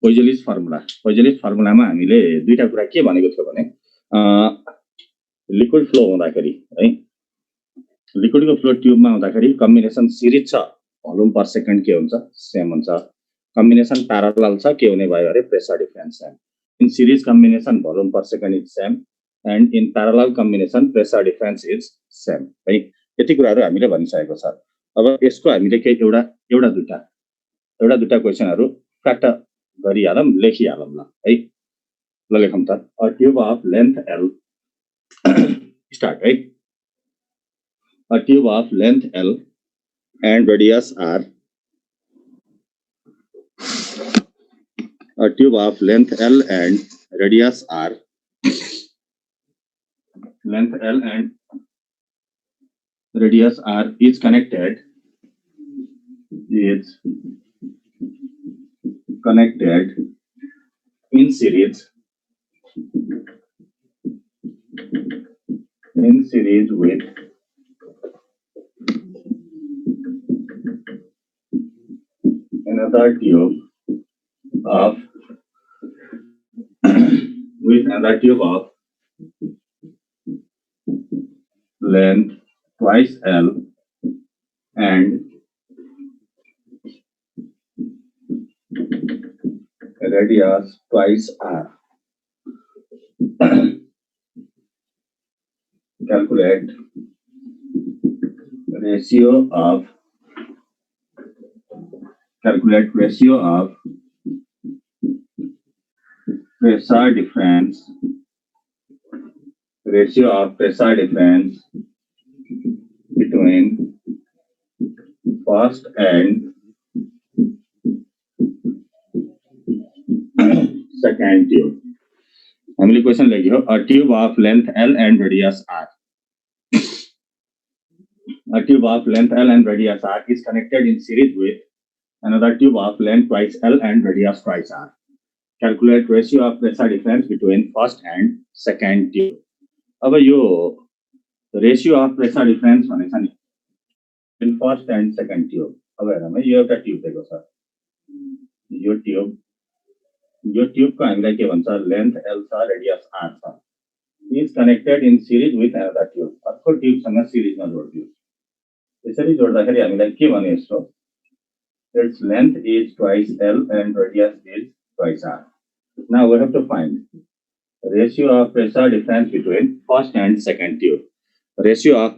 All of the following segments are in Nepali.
पोइजलिस फर्मुलामा हामीले दुईटा कुरा के भनेको थियो भने लिक्विड फ्लो हुँदाखेरि है लिक्विडको फ्लो ट्युबमा हुँदाखेरि कम्बिनेसन सिरिज छ भोल्युम पर सेकेन्ड के हुन्छ सेम हुन्छ कम्बिनेसन प्यारलल छ के हुने भयो अरे pressure difference same in series combination volume per second is same and in parallel combination pressure difference is same है यति कुराहरू हामीले भनिसकेको छ अब यसको हामीले के एउटा दुईटा क्वेशनहरू फ्याक्ट गरिहालौँ लेखिहालौँ ल है ल लेखौँ त a tube of length L start है a tube of length L and radius R a tube of length L and radius R is connected in series with another tube of length twice L and radius twice R. Calculate ratio of pressure difference between first and second tube. हामीले क्वेशन लेख्यो a tube of length L and radius R. A tube of length L and radius R is connected in series with another tube of length twice L and radius twice R. Calculate ratio of pressure difference between first and second tube. अब यो रेशियो अफ प्रेसर डिफरेन्स भनेछ नि in first and second tube अब हेरौँ है यो एउटा ट्युब दिएको छ यो ट्युबको हामीलाई के भन्छ लेन्थ एल छ रेडियस आर छ is connected in series with another tube अर्को ट्युबसँग सिरिजमा जोड्दियो यसरी जोड्दाखेरि हामीलाई के भन्यो यसको it's length is twice L and radius is twice R now we have to find ratio of pressure difference between first and second tube. Ratio of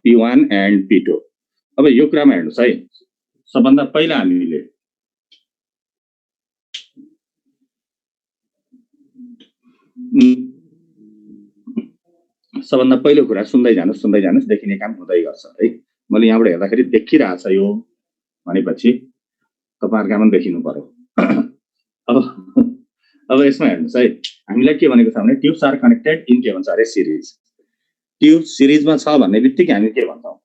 P1 and P2. अब यो कुरामा हेर्नुस् है सबभन्दा पहिला हामीले सबभन्दा पहिलो कुरा सुन्दै जानुस् देखिने काम हुँदै गर्छ है मैले यहाँबाट हेर्दाखेरि देखिरहेछ यो भनेपछि तपाईहरुको पनि देखिनु पर्यो अब यसमा हेर्नुस् है हामीलाई के भनेको छ भने ट्युब्स आर कनेक्टेड इन के भन्छ अरे सिरिज ट्युब सिरिजमा छ भन्ने बित्तिकै हामी के भन्छौं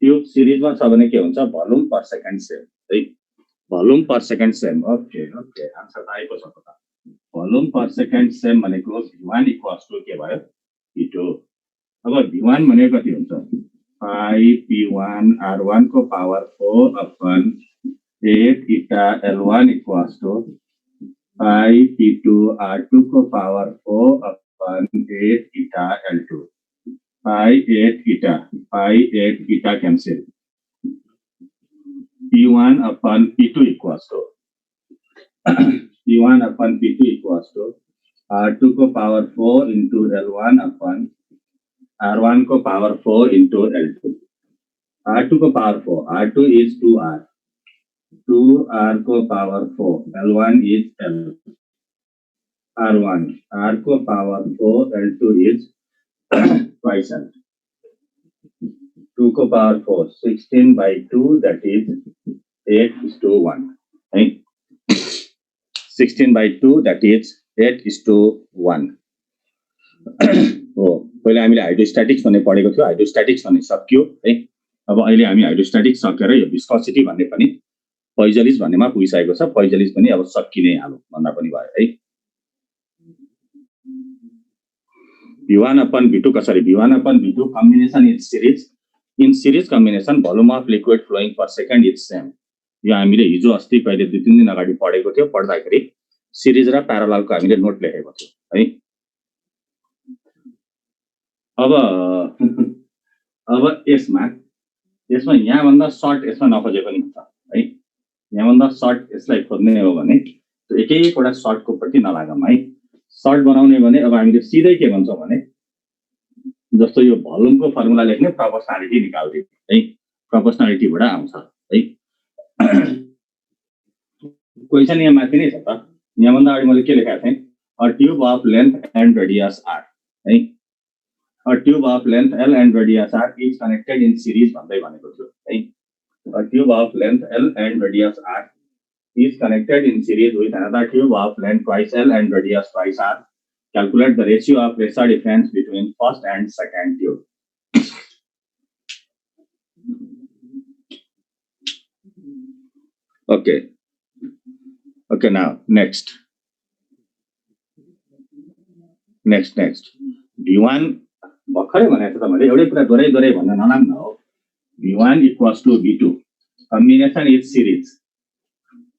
ट्युब सिरिजमा छ भने के हुन्छ भोल्युम पर सेकेन्ड सेम है volume per second sem okay answer त आएको छ त भोल्युम पर सेकेन्ड सेम भनेको v1 = के भयो p2 अब v1 भनेको कति हुन्छ 5p1 r1 को power 4 upon 8 eta l1 = 5p2 r2 को power 4 upon 8 eta l2 8 eta cancel p1 upon p2 = r2 को power 4 into l1 upon r1 को पावर 4 into l2 r2 को power 4 r2 is 2r 2r को power 4 l1 is l r1 r को power 4 l2 is twice l 2 को power 4 16 by 2 that is 8:1 right 16 by 2 that is 8:1 हो पहिले हामीले हाइड्रोस्ट्याटिक्स भन्ने पढेको थियो हाइड्रोस्ट्याटिक्स भन्ने सक्यो है अब अहिले हामी हाइड्रोस्ट्याटिक्स सकेर यो विस्कोसिटी भन्ने पनि पोइजलिस भन्नेमा पुगिसकेको छ पोइजलिस पनि अब सकिने हालौ भन्दा पनि भयो है v1 अपन v2 कसरी v1 upon v2 combination in series combination volume of liquid flowing per second is same यो हामीले हिजो अस्ति कहिले 2-3 दिन अगाडि पढेको थियो पढ्दाखेरि सिरिज र प्याराललको हामीले नोट लेखेको थियो है अब यसमा यहाँ भन्दा सर्ट यसमा नखोजे पनि हुन्छ है यहाँ भन्दा सर्ट यसलाई खोज्ने हो भने एक एकवटा सर्टको प्रति नलागौँ है सर्ट बनाउने भने अब हामीले सिधै के भन्छौँ भने जस्तो यो भोल्युमको फर्मुला लेख्ने प्रोपोर्सनालिटी निकाल्दिने है प्रोपोर्सनालिटीबाट आउँछ है क्वेशन यहाँ माथि नै छ त यहाँ भन्दा अगाडि मैले के लेखेको थिएँ a tube of length and radius R है a tube of length L and radius R is connected in series भन्दै भनेको थियो है a tube of length L and radius R is connected in series with another tube of length twice L and radius twice R. Calculate the ratio of pressure difference between first and second tube. Okay, now next. V1 भर्खरै भनेको त मैले एउटै कुरा दोहोरै भन्न नलाग्नु हो V1 equals to V2. Combination is series.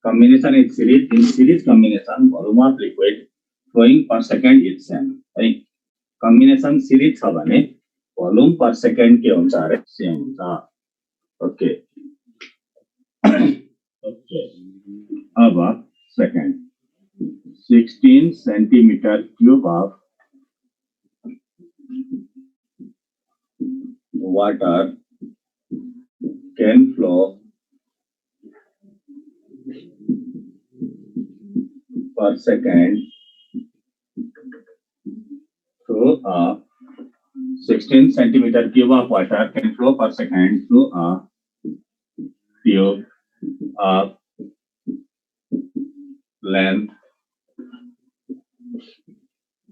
Combination is series. In series combination, volume of liquid flowing per second is same. है combination series छ भने volume per second के हुन्छ अरे सेम हुन्छ. Okay. अब second 16 centimeter cube of water can flow per second through a 16 centimeter cube of water can flow per second through a tube of length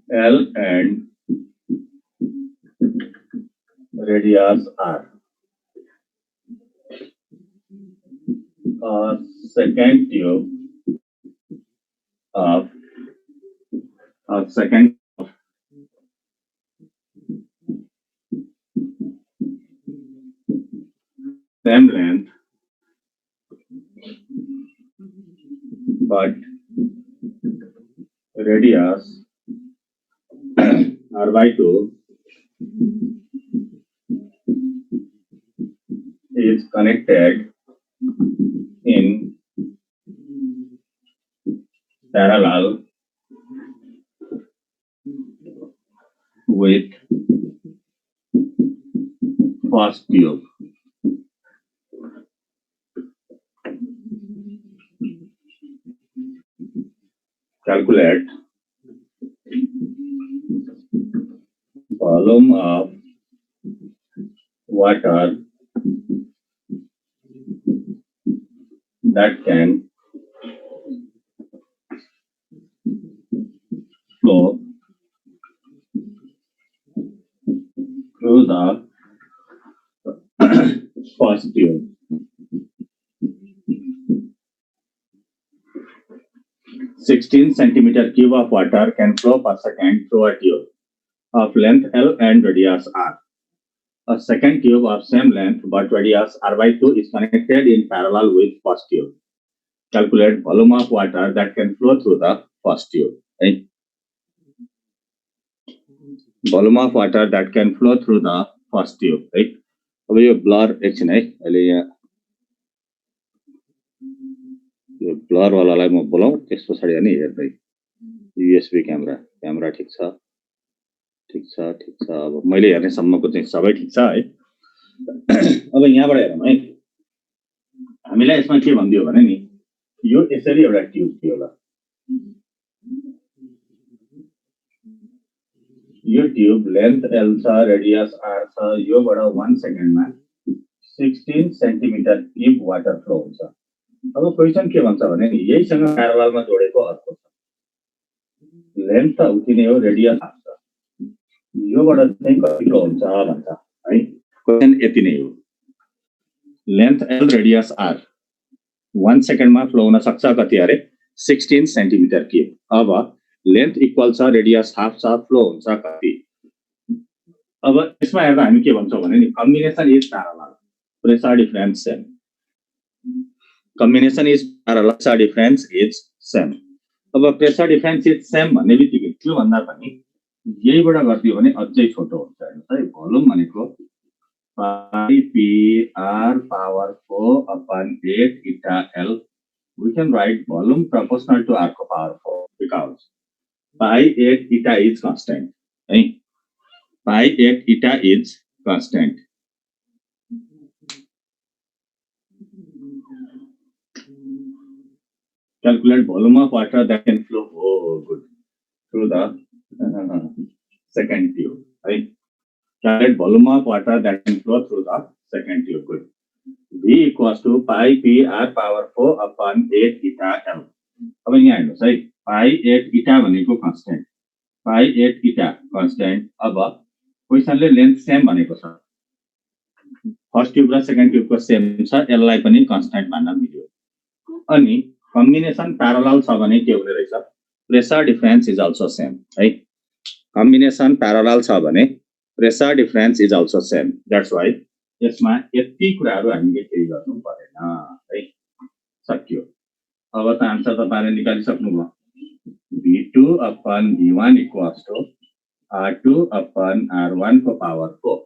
L and radius R. A second tube of same length but radius R/2 is connected in parallel with first tube. Calculate volume of water that can flow through the first tube. 16 centimeter cube of water can flow per second through a tube of length L and radius R. A second tube of same length but radius R/2 is connected in parallel with first tube. Calculate volume of water that can flow through the first tube. Right? Volume of water that can flow through the first tube. Right? अब यो ब्लर एकछिन है अहिले यहाँ यो ब्लर वालालाई म बोलाऊ त्यस पछाडि अनि हेर्दै USB क्यामेरा ठीक छ अब मैले हेर्ने सम्मको चाहिँ सबै ठीक छ है अब यहाँबाट हेरौँ है हामीलाई यसमा के भन्दियो भने नि यो यसरी एउटा ट्युब थियो होला यो ट्युब लेन्थ L छ रेडियस R छ योबाट 1 सेकेन्डमा 16 सेन्टिमिटर क्यूब वाटर फ्लो हुन्छ अब क्वेशन के भन्छ भने नि यहीसँग प्यारललमा जोडेको अर्को छ लेन्थ त उति नै हो रेडियस हाफ छ योबाट चाहिँ कति फ्लो हुन्छ भन्छ है क्वेशन यति नै हो लेन्थ L रेडियस R 1 सेकेन्डमा फ्लो हुन सक्छ कति अरे 16 सेन्टिमिटर क्यूब अब लेन्थ इक्वल छ रेडियस हाफ छ फ्लो हुन्छ कति अब यसमा हेर्दा हामी के भन्छौँ भने नि combination is parallel pressure difference same combination is parallel, pressure difference is same. अब pressure difference is same भन्ने बित्तिकै के भन्दा पनि यहीबाट गरिदियो भने अझै छोटो हुन्छ हेर्नुस् है भोल्युम भनेको pi p r power 4 upon 8 eta l. We can write volume proportional to r को power 4 because pi 8 eta is constant. Right? Pi 8 eta is constant. Calculate volume of water that can flow through the second tube. Right? Calculate volume of water that can flow through the second tube. Good. V equals to pi p r power 4 upon 8 eta l. अब यहाँ हेर्नुहोस् है pi 8 eta भनेको constant. Pi 8 eta constant. अब क्वेशनले लेन्थ सेम भनेको छ. फर्स्ट ट्यूब र सेकेन्ड ट्यूब को सेम छ एल लाई पनि कन्स्टेन्ट मान्न मिल्यो. अनि कम्बिनेसन प्यारलल छ भने के हुने रहेछ pressure difference is also same है. कम्बिनेसन प्यारलल छ भने pressure difference is also same. That's why यसमा यति कुराहरु हामीले केही गर्नु पर्दैन है. सक्यो. अब त आन्सर तपाईले निकालि सक्नुभयो. v2 upon v1 equals to r2 upon r1 को पावर 4.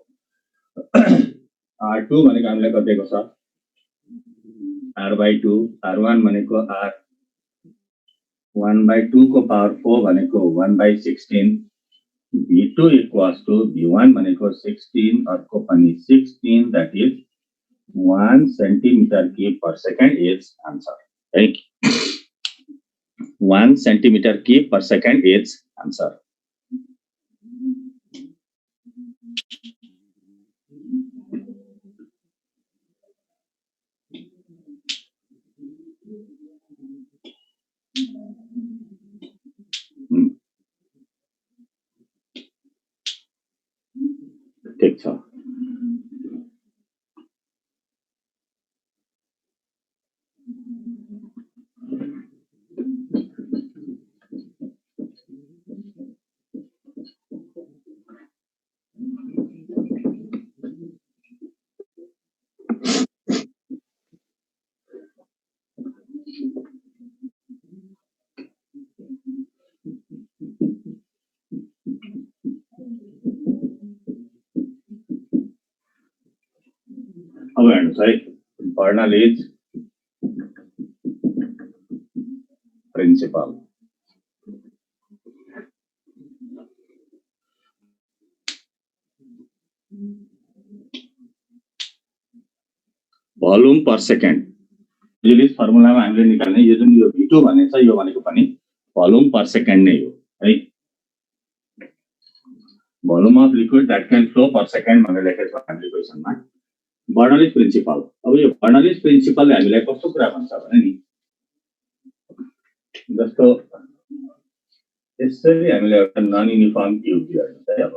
r2 भनेको हामीले कतिको छ r/2, r1 भनेको r 1/2 को पावर 4 भनेको 1/16. v2 equals to v1 भनेको 16 अर्को पनि 16 that is 1 centimeter cube per second is answer. Right? 1 centimeter cube per second is answer. ठीक छ. अब हेर्नुहोस् है Bernoulli is principle. Volume per second unit फर्मुलामा हामीले निकाल्ने यो जुन यो v2 भन्ने छ यो भनेको पनि भोल्युम पर सेकेन्ड नै हो है. Volume of liquid that can flow per second भनेर लेखेको छ हामीले क्वेशनमा. Bernoulli principal. अब यो Bernoulli प्रिन्सिपलले हामीलाई कस्तो कुरा भन्छ भने नि जस्तो यसरी हामीले एउटा नन युनिफर्म ट्युब दियो है. अब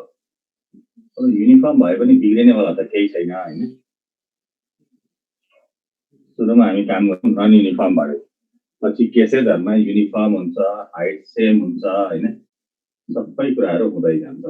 युनिफर्म भए पनि बिग्रिनेवाला त केही छैन हैन. सुरुमा हामी काम गर्छौं नन युनिफर्म भए पछि केसेसहरुमा युनिफर्म हुन्छ हाइट सेम हुन्छ हैन सबै कुराहरु हुँदै जान्छ.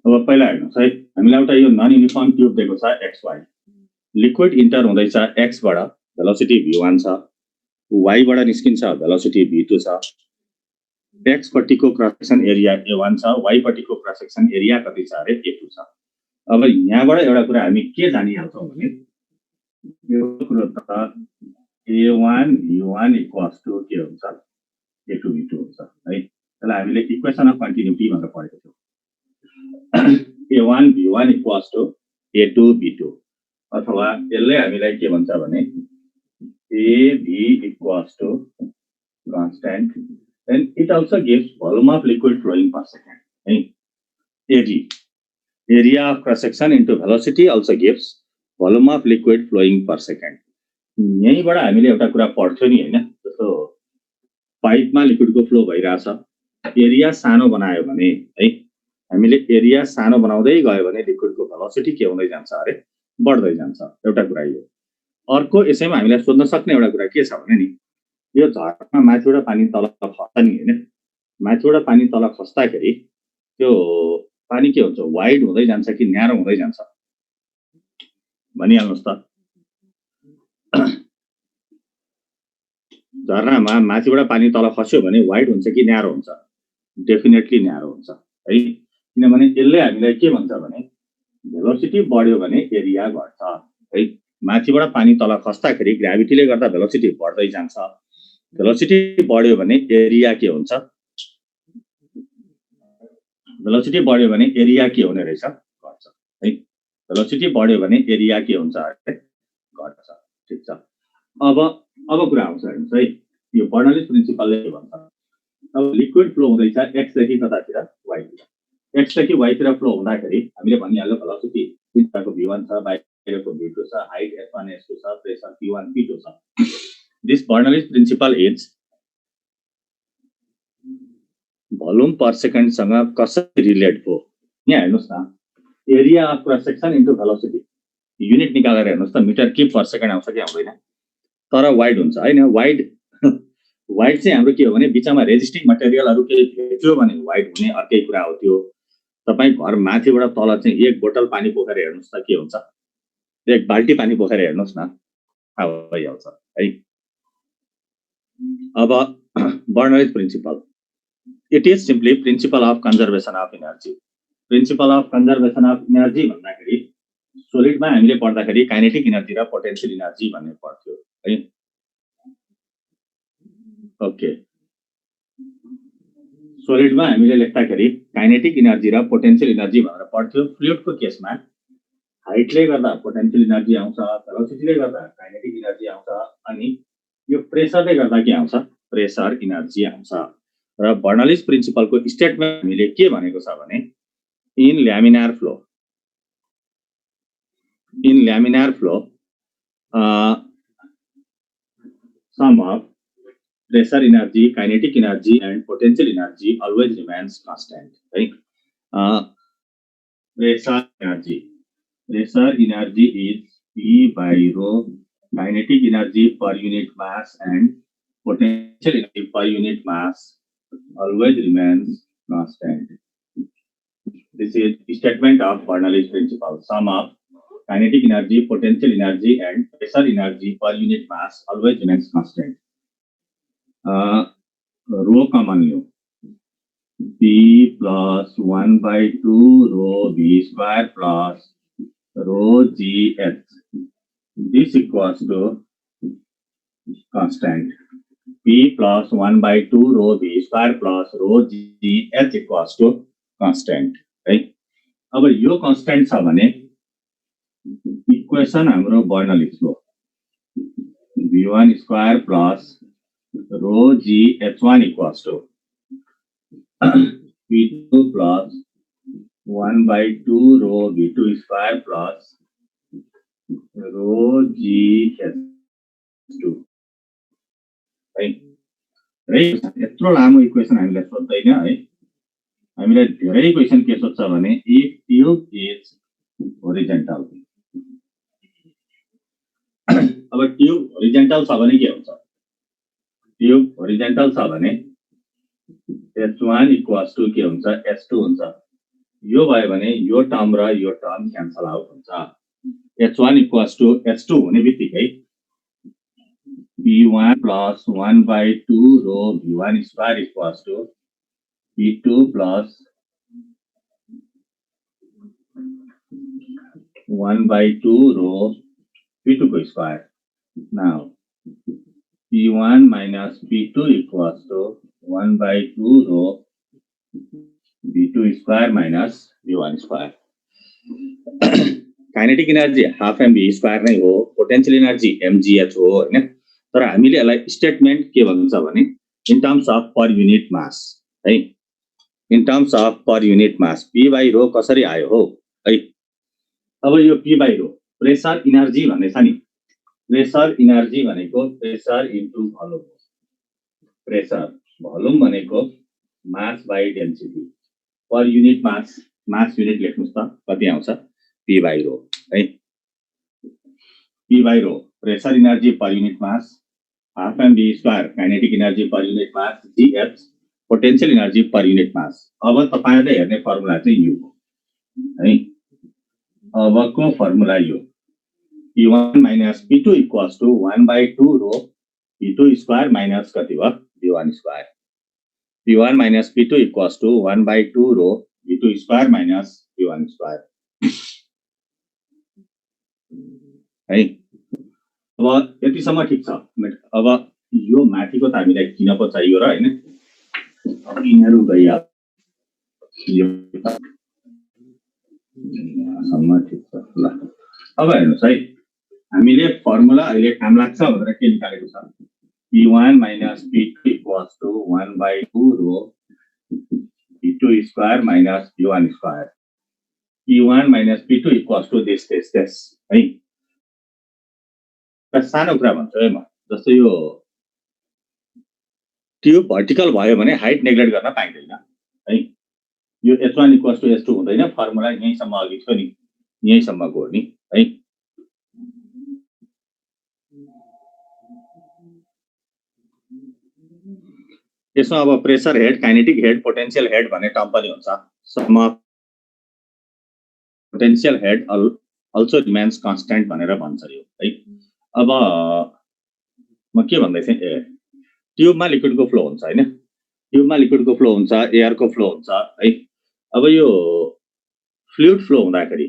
अब पहिला हेर्नुस् है हामीलाई एउटा यो नन युनिफर्म ट्युब दिएको छ xy. लिक्विड इन्टर हुँदैछ x बाट भेलोसिटी v1 छ y बाट निस्किन्छ भेलोसिटी v2 छ. x पट्टिको क्रस सेक्सन एरिया a1 छ y पट्टिको क्रस सेक्सन एरिया कति छ अरे a2 छ. अब यहाँबाट एउटा कुरा हामी के जानिहाल्छौं भने यो कुरा त a1 v1 इक्वल्स टु के हुन्छ a2 v2 हुन्छ है. त्यसलाई हामीले इक्वेसन अफ कन्टिन्युटी भनेर पढेको थियौं. a1 v1 equals to a2 b2 अथवा यसले हामीलाई के भन्छ भने a v equals to constant. Then it also gives volume of liquid flowing per second. Ag area of cross section into velocity also gives volume of liquid flowing per second. यहीँबाट हामीले एउटा कुरा पढ्थ्यौ नि हैन, जस्तो पाइपमा लिक्विडको फ्लो भइरहेछ, एरिया सानो बनायो भने है, हामीले एरिया सानो बनाउँदै गयो भने लिक्विडको भेलोसिटी के हुँदै जान्छ अरे, बढ्दै जान्छ। एउटा कुरा यो। अर्को यसैमा हामीलाई सोध्न सक्ने एउटा कुरा के छ भने नि, यो झरना माथिबाट पानी तल खस्छ नि हैन, माथिबाट पानी तल खस्दाखेरि त्यो पानी के हुन्छ, वाइड हुँदै जान्छ कि न्यारो हुँदै जान्छ भनिहाल्नुहोस् त। झरनामा माथिबाट पानी तल खस्यो भने वाइड हुन्छ कि न्यारो हुन्छ? डेफिनेटली न्यारो हुन्छ है, किनभने यसले हामीलाई के भन्छ भने भेलोसिटी बढ्यो भने एरिया घट्छ है। माथिबाट पानी तल खस्दाखेरि ग्राभिटीले गर्दा भेलोसिटी बढ्दै जान्छ, भेलोसिटी बढ्यो भने एरिया के हुन्छ, भेलोसिटी बढ्यो भने एरिया के हुने रहेछ, घट्छ है। भेलोसिटी बढ्यो भने एरिया के हुन्छ, घट्छ। ठीक छ। अब कुरा आउँछ हेर्नुहोस् है, यो बर्नौलिस प्रिन्सिपलले के भन्छ, अब लिक्विड फ्लो हुँदैछ एक्स देखि कतातिर, वाइतिर, एक्स देखि वाइतिर फ्लो हुँदाखेरि हामीले भनिहाल्यो भेलोसिटी भित्रको v1 छ, बाहिरको v2 छ, हाइट s1 s2 छ, प्रेसर p1 p2 छ। This Bernoulli's principle is volume per second सँग कसरी रिलेट भयो, यहाँ हेर्नुहोस् न, area of cross section into velocity, unit निकालेर हेर्नुहोस् त, मिटर क्युब पर सेकेन्ड आउँछ कि आउँदैन, तर वाइड हुन्छ हैन। वाइड वाइड चाहिँ हाम्रो के हो भने बिचमा रेजिस्टिङ मटेरियलहरु केही भेट्यो भने वाइड हुने अर्कै कुरा हो। त्यो तपाई घर माथिबाट तल चाहिँ एक बोतल पानी पोखेर हेर्नुस् त के हुन्छ, एक बाल्टी पानी पोखेर हेर्नुस् न, थाहा भइहाल्छ है। अब Bernoulli's principle, it is simply principle of conservation of energy. Principle of conservation of energy भन्दाखेरि सोलिडमा हामीले पढ्दाखेरि काइनेटिक एनर्जी र पोटेन्शियल एनर्जी भन्ने पढ्थ्यो है। ओके, सोलिडमा हामीले लेख्दाखेरि काइनेटिक एनर्जी र पोटेन्शियल एनर्जी भनेर पढ्थ्यो। फ्लुइडको केसमा हाइटले गर्दा पोटेन्शियल एनर्जी आउँछ, भेलोसिटीले गर्दा काइनेटिक एनर्जी आउँछ, अनि यो प्रेसरले गर्दा के आउँछ, प्रेसर एनर्जी आउँछ। र बर्नौलिस प्रिन्सिपलको स्टेटमेन्ट हामीले के भनेको छ भने in ल्यामिनार flow sum of pressure energy, kinetic energy and potential energy always remains constant, right? Pressure energy is P by rho, kinetic energy per unit mass and potential energy per unit mass always remains constant. This is statement of Bernoulli's principle. Sum of kinetic energy, potential energy and pressure energy per unit mass always remains constant. Rho common u, P plus 1 by 2 rho V square plus rho GH. This equals to constant. P plus 1 by 2 rho V square plus rho GH equals to constant. Right? अब यो constant छ भने इक्वेसन हाम्रो बर्नौलिस हो, V1 square plus rho GH1 equals to P2 plus 1 by 2 rho V2 square plus rho GH2. है, यत्रो लामो इक्वेसन हामीलाई सोध्दैन है। हामीलाई धेरै इक्वेसन के सोध्छ भने इफ ट्युब इज होरिजेन्टल, अब ट्युब होरिजेन्टल छ भने के हुन्छ, ट्युब होरिजेन्टल छ भने H1 इक्वल्स टु के हुन्छ, H2 हुन्छ। यो भयो भने यो टर्म र यो टर्म क्यान्सल आउट हुन्छ। H1 इक्वल्स टु H2 हुने बित्तिकै P1 plus 1 by 2 rho V1 square equals to P2 plus 1 by 2 rho P2 square. Now P1 minus P2 equals to 1 by 2 rho V2 square minus V1 square. Kinetic energy half mv square नै हो, पोटेन्शियल एनर्जी mgh हो हैन। तर हामीले यसलाई स्टेटमेन्ट के भन्छ भने in terms of per unit mass है, in terms of per unit mass p by rho कसरी आयो हो है। अब यो p by rho pressure energy भन्ने छ नि, प्रेसर इनर्जी भनेको प्रेसर इन्टु भोल्युम हो। प्रेसर भोल्युम भनेको mass by density per unit mass unit लेख्नुस् त कति आउँछ P by rho है P by rho pressure energy per unit mass half mv square kinetic energy per unit mass Gh potential energy per unit mass. अब तपाईहरुले हेर्ने फर्मुला चाहिँ यो हो है अबको फर्मुला यो P1 minus P2 equals to 1 by 2 rho P2 square minus कति भयो P1 square P1 minus P2 equals to 1 by 2 rho P2 square minus P1 square है अब यतिसम्म ठिक छ। अब यो माथिको त हामीलाई किन पो चाहियो र हैन अब यिनीहरु गइहाल यो सम्म ठिक छ ल। अब हेर्नुस् है हामीले फर्मुला अहिले काम लाग्छ भनेर के निकालेको छ P1 minus P2 equals to 1 by 2 rho P2 square minus P1 square P1 minus P2 equals to this है सानो कुरा भन्छु है म जस्तो यो ट्युब भर्टिकल भयो भने हाइट नेग्लेक्ट गर्न पाइँदैन है यो H1 equals to H2 हुँदैन फर्मुला यहीँसम्म अघि थियो नि यहीँसम्मको हो नि है यसमा अब pressure head kinetic head potential head भन्ने टर्म पनि हुन्छ sum potential head also remains constant भनेर भन्छ यो है। अब म के भन्दै थिएँ ट्युबमा लिक्विडको फ्लो हुन्छ हैन ट्युबमा लिक्विडको फ्लो हुन्छ एयरको फ्लो हुन्छ है। अब यो फ्लुइड फ्लो हुँदाखेरि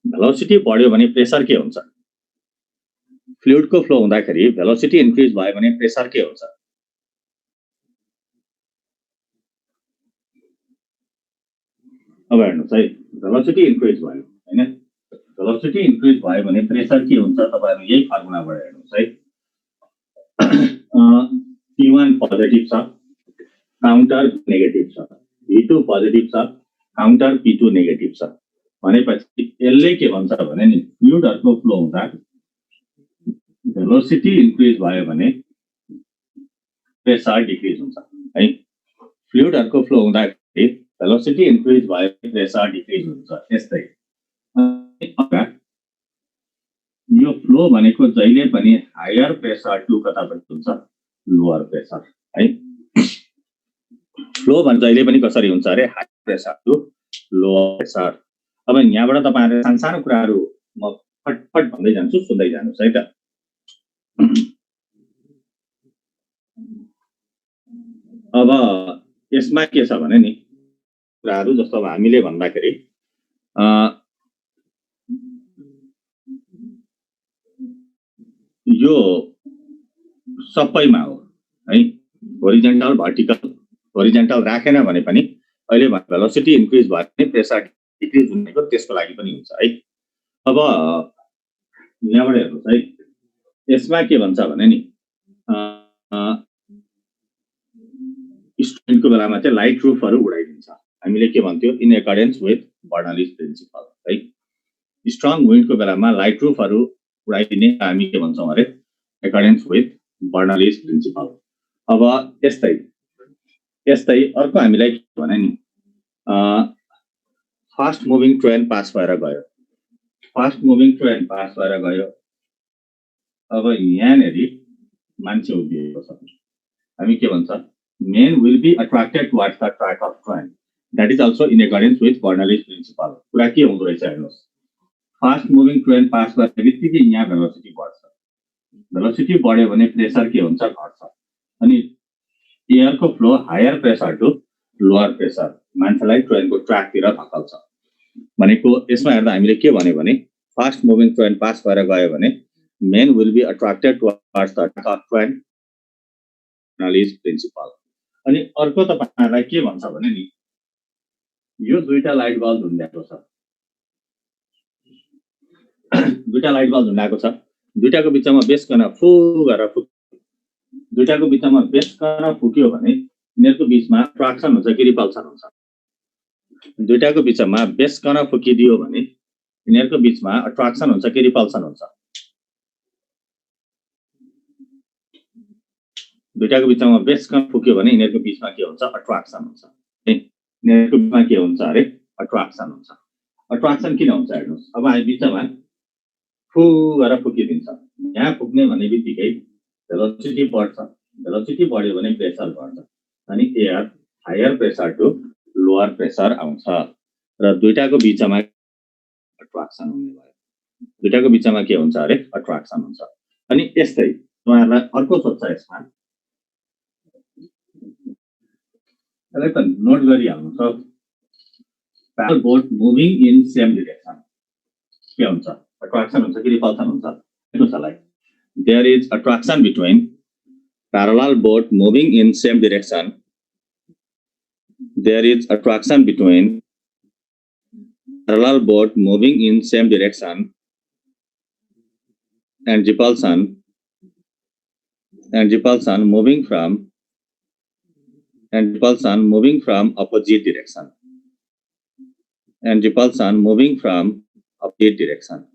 भेलोसिटी बढ्यो भने प्रेसर के हुन्छ फ्लुइडको फ्लो हुँदाखेरि भेलोसिटी इन्क्रिज भयो भने प्रेसर के हुन्छ अब हेर्नुस् है भेलोसिटी इन्क्रिज भयो हैन भेलोसिटी इन्क्रिज भयो भने प्रेसर के हुन्छ तपाईहरु यही फर्मुलाबाट हेर्नुस् है P1 पोजिटिभ छ काउन्टर नेगेटिभ छ P2 पोजिटिभ छ काउन्टर P2 नेगेटिभ छ भनेपछि यसले के भन्छ भने नि फ्लुइडहरुको फ्लो हुँदा भेलोसिटी इन्क्रिज भयो भने प्रेसर डिक्रिज हुन्छ है फ्लुइडहरुको फ्लो हुँदा भेलोसिटी इन्क्रिज भयो प्रेसर डिक्रिज हुन्छ। यस्तै यो फ्लो भनेको जहिले पनि हायर प्रेसर टु कतापट्टि हुन्छ लोअर प्रेसर है फ्लो भने जहिले पनि कसरी हुन्छ अरे high pressure to lower pressure. अब यहाँबाट तपाईहरुले सानसानो कुराहरु म फटफट भन्दै जान्छु सुन्दै जानुस् है त। अब यसमा के छ भने नि कुराहरु जस्तो अब हामीले भन्दाखेरि यो सबैमा हो है होरिजन्टल होरिजन्टल राखेन भने पनि अहिले भेलोसिटी इन्क्रिज भयो भने प्रेसर डिक्रिज हुनेको त्यसको लागि पनि हुन्छ है। अब यहाँबाट हेर्नुस् है यसमा के भन्छ भने नि स्टुडेन्टको बेलामा चाहिँ लाइट रूफहरु उडाइदिन्छ हामीले के भन्थ्यो in accordance with Bernoulli's principal है स्ट्रङ विन्डको बेलामा लाइट रूफहरु उडाइदिने हामी के भन्छौं अरे अकर्डेन्स विथ बर्नौलीज प्रिन्सिपल। अब यस्तै अर्को हामीलाई के भने नि फास्ट मुभिङ ट्रेन पास भएर गयो अब यहाँनेरि मान्छे उभिएको छ हामी के भन्छ men will be attracted towards the track of train that is also in accordance with Bernoulli's principle। कुरा के हुँदो रहेछ हेर्नुस् फास्ट मुभिङ ट्रेन पास गरेबित्तिकै यहाँ भेलोसिटी बढ्छ भेलोसिटी बढ्यो भने प्रेसर के हुन्छ घट्छ अनि एयरको flow higher pressure to lower pressure मान्छेलाई ट्रेनको ट्र्याकतिर धकाल्छ भनेको यसमा हेर्दा हामीले के भन्यो भने फास्ट मुभिङ ट्रेन पास भएर गयो भने men will be attracted towards the track of train Bernoulli's principle। अनि अर्को तपाईहरुलाई के भन्छ भने नि यो दुईटा लाइट बल्ब झुन्ड्याएको छ दुईटाको बिचमा बेसकन फु गरेर दुईटाको बिचमा बेसकन फुक्यो भने यिनीहरुको बिचमा अट्र्याक्सन हुन्छ कि रिपल्सन हुन्छ दुईटाको बिचमा बेसकन फुकिदियो भने यिनीहरुको बिचमा अट्र्याक्सन हुन्छ कि रिपल्सन हुन्छ दुईटाको बिचमा बेसकन फुक्यो भने यिनीहरुको बिचमा के हुन्छ अट्र्याक्सन हुन्छ है यिनीहरुको बिचमा के हुन्छ अरे अट्र्याक्सन हुन्छ अट्र्याक्सन किन हुन्छ हेर्नुस् अब हामी बिचमा फु गरेर फुकिदिन्छ यहाँ फुक्ने भन्ने बित्तिकै भेलोसिटी बढ्छ भेलोसिटी बढ्यो भने प्रेसर बढ्छ अनि air higher pressure to lower pressure आउँछ र दुईटाको बिचमा अट्र्याक्सन हुने भयो दुईटाको बिचमा के हुन्छ अरे अट्र्याक्सन हुन्छ अनि यस्तै तपाईहरुलाई अर्को सोध्छ यसमा यसलाई त नोट गरिहाल्नु छ parallel boat moving in same direction के हुन्छ attraction हुन्छ कि repulsion हुन्छ हेर्नुस् होला there is attraction between parallel boat moving in same direction there is attraction between parallel boat moving in same direction and repulsion moving from opposite direction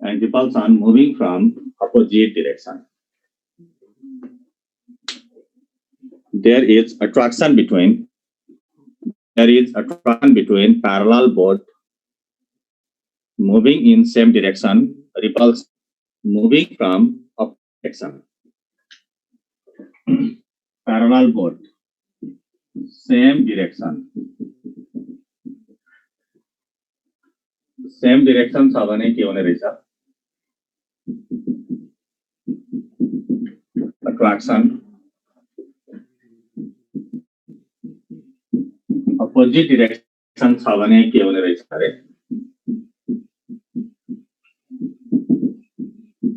and repulsion moving from opposite direction there is attraction between parallel boat moving in same direction repulsion moving from opposite direction parallel boat same direction छ भने के हुने रहेछ attraction opposite direction छ भने के हुने रहेछ अरे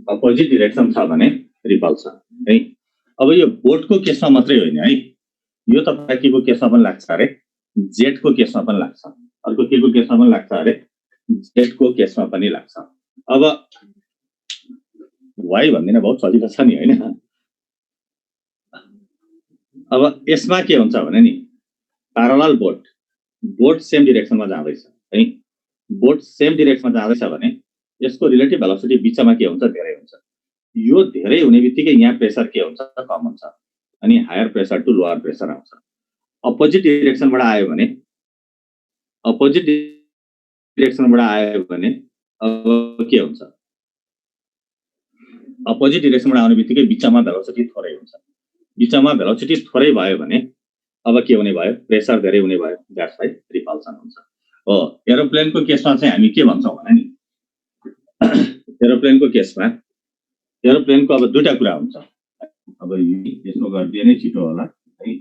opposite direction छ भने repulsion है अब यो बोटको केसमा मात्रै होइन है यो त केको केसमा पनि लाग्छ अरे जेट को केसमा पनि लाग्छ अर्को केको केसमा पनि लाग्छ अरे जेट को केसमा पनि लाग्छ अब वाइ भन्दिन बहुत सजिलो छ नि हैन अब यसमा के हुन्छ भने नि प्यारलल बोट सेम डाइरेक्सनमा जाँदैछ है बोट सेम डाइरेक्सनमा जाँदैछ भने यसको रिलेटिभ भेलोसिटी बिचमा के हुन्छ धेरै हुन्छ यो धेरै हुने बित्तिकै यहाँ प्रेसर के हुन्छ कम हुन्छ अनि higher pressure to lower pressure आउँछ अपोजिट डाइरेक्सनबाट आयो भने अब के हुन्छ अपोजिट डाइरेक्सनबाट आउने बित्तिकै बिचमा भेलोसिटी थोरै हुन्छ बिचमा भेलोसिटी थोरै भयो भने अब के हुने भयो प्रेसर धेरै हुने भयो द्याट्स वाइ रिपल्सन हुन्छ हो एरोप्लेनको केसमा चाहिँ हामी के भन्छौं भने नि एरोप्लेनको केसमा एरोप्लेनको अब दुईटा कुरा हुन्छ अब यसो गर्दिए नै छिटो होला है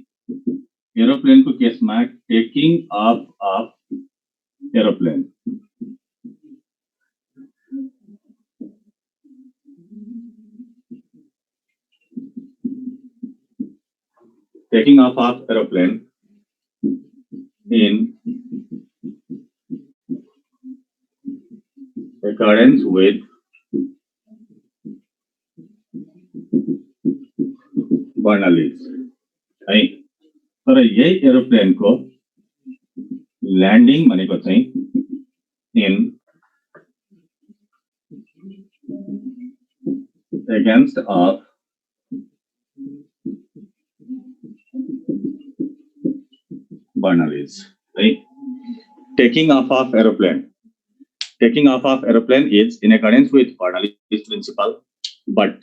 एरोप्लेनको केसमा taking of aeroplane taking off of aeroplane in accordance with Bernoulli's है तर यही एरोप्लेन को ल्यान्डिङ भनेको चाहिँ in against of Bernoulli's right taking off of aeroplane is in accordance with Bernoulli's principle but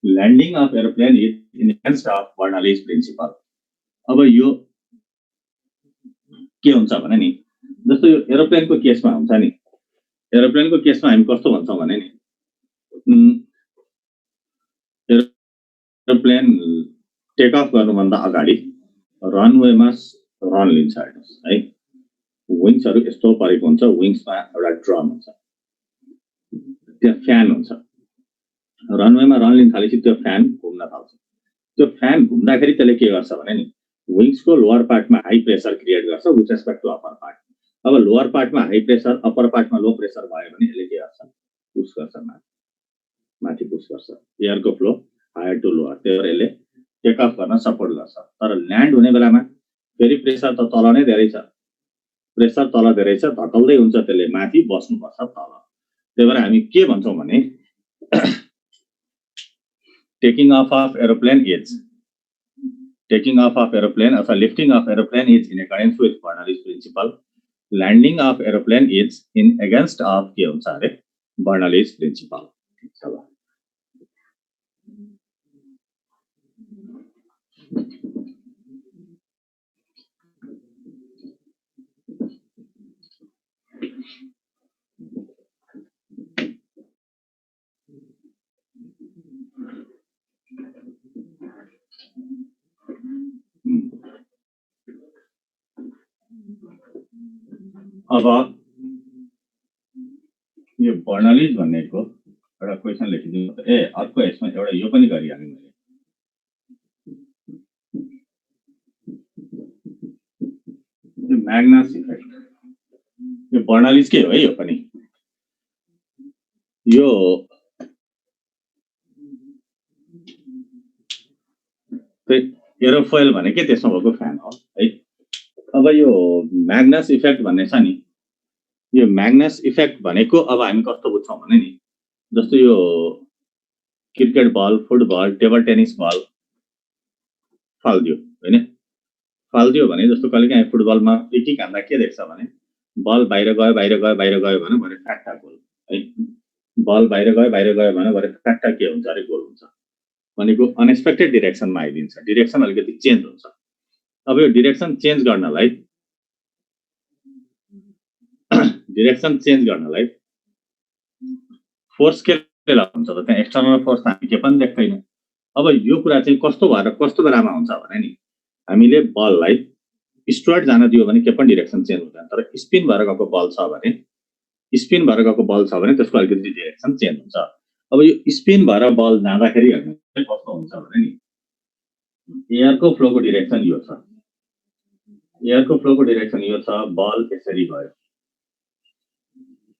landing of aeroplane is in against of Bernoulli's principle अब यो के हुन्छ भने नि जस्तो यो एरोप्लेनको केसमा हुन्छ नि एरोप्लेनको केसमा हामी कस्तो भन्छौं भने नि एरोप्लेन टेक अफ गर्नुभन्दा अगाडि रनवेमा रन लिन्छ हेर्नुस् है विङ्सहरु यस्तो परेको हुन्छ विङ्समा एउटा ड्रम हुन्छ त्यो फ्यान हुन्छ रनवेमा रन लिन थालेपछि त्यो फ्यान घुम्न थाल्छ त्यो फ्यान घुम्दाखेरि त्यसले के गर्छ भने नि विङ्सको लोअर पार्टमा हाई प्रेसर क्रिएट गर्छ with respect to upper part अब लोअर पार्टमा हाई प्रेसर अप्पर पार्टमा लो प्रेसर भयो भने यसले के गर्छ पुश गर्छ माथि पुश गर्छ एयरको फ्लो हायर टु लोअर त्यही भएर यसले टेक अफ गर्न सपोर्ट गर्छ तर ल्यान्ड हुने बेलामा फेरि प्रेसर त तल नै धेरै छ प्रेसर तल धेरै छ धकल्दै हुन्छ त्यसले माथि बस्नुपर्छ तल त्यही भएर हामी के भन्छौं भने taking off of aeroplane is lifting of aeroplane is in accordance with Bernoulli's principle. Landing of aeroplane is in against of के हुन्छ अरे Bernoulli's principle. चलो अब यो Bernoulli's भनेको एउटा क्वेशन लेखिदिनु ए अर्को यसमा एउटा यो पनि गरिहालेँ मैले यो Magnus इफेक्ट यो Bernoulli's के हो है यो पनि यो एरोफोइल भनेकै त्यसमा भएको फ्यान हो है अब यो Magnus इफेक्ट भन्ने छ नि यो Magnus इफेक्ट भनेको अब हामी कस्तो बुझ्छौं भने नि जस्तो यो cricket ball football table tennis ball फाल्दियो हैन फाल्दियो भने जस्तो कहिलेकाहीँ फुटबलमा किक हान्दा के देख्छ भने बल बाहिर गयो भने भरे फ्याक्टा गोल है बल बाहिर गयो भने भरे फ्याक्टा के हुन्छ अरे गोल हुन्छ भनेको अनएक्सपेक्टेड डाइरेक्सनमा आइदिन्छ डाइरेक्सन अलिकति चेन्ज हुन्छ अब यो डाइरेक्सन चेन्ज गर्नलाई फोर्स के हुन्छ त त्यहाँ एक्सटर्नल फोर्स हामी के पनि देख्दैन अब यो कुरा चाहिँ कस्तो बेलामा हुन्छ भने नि हामीले बललाई स्ट्रेट जान दियो भने के पनि डाइरेक्सन चेन्ज हुँदैन तर स्पिन भएर गएको बल छ भने त्यसको अलिकति डाइरेक्सन चेन्ज हुन्छ अब यो स्पिन भएर बल जाँदाखेरि कस्तो हुन्छ भने नि एयरको फ्लोको डाइरेक्सन यो छ बल यसरी गयो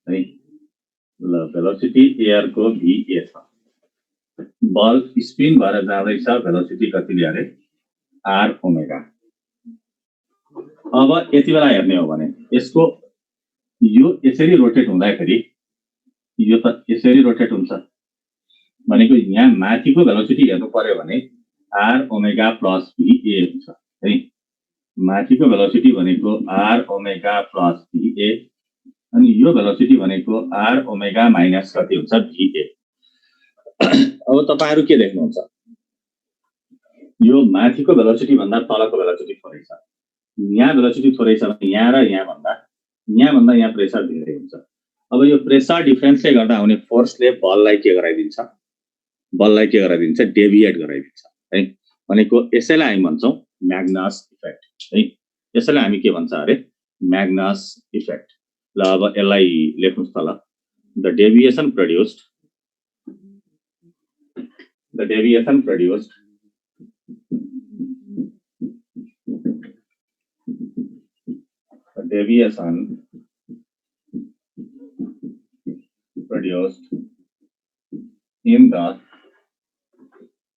है ल भेलोसिटी एयरको va छ बल स्पिन भएर जाँदैछ भेलोसिटी कति ल्यारे r ओमेगा अब यति बेला हेर्ने हो भने यसको यो यसरी रोटेट हुँदाखेरि यो त यसरी रोटेट हुन्छ भनेको यहाँ माथिको भेलोसिटी हेर्नु पर्यो भने r ओमेगा प्लस va हुन्छ है माथिको भेलोसिटी भनेको r ओमेगा प्लस va अनि यो भेलोसिटी भनेको r ओमेगा माइनस कति हुन्छ va अब तपाईहरु के देख्नुहुन्छ यो माथिको भेलोसिटी भन्दा तलको भेलोसिटी थोरै छ यहाँ भेलोसिटी थोरै छ भने यहाँ र यहाँ भन्दा यहाँ प्रेसर धेरै हुन्छ अब यो प्रेसर डिफरेन्सले गर्दा आउने फोर्सले बललाई के गराइदिन्छ डेभिएट गराइदिन्छ है भनेको यसैलाई हामी भन्छौं Magnus इफेक्ट है यसैलाई हामी के भन्छ अरे Magnus इफेक्ट ल अब यसलाई लेख्नुस् त ल the deviation produced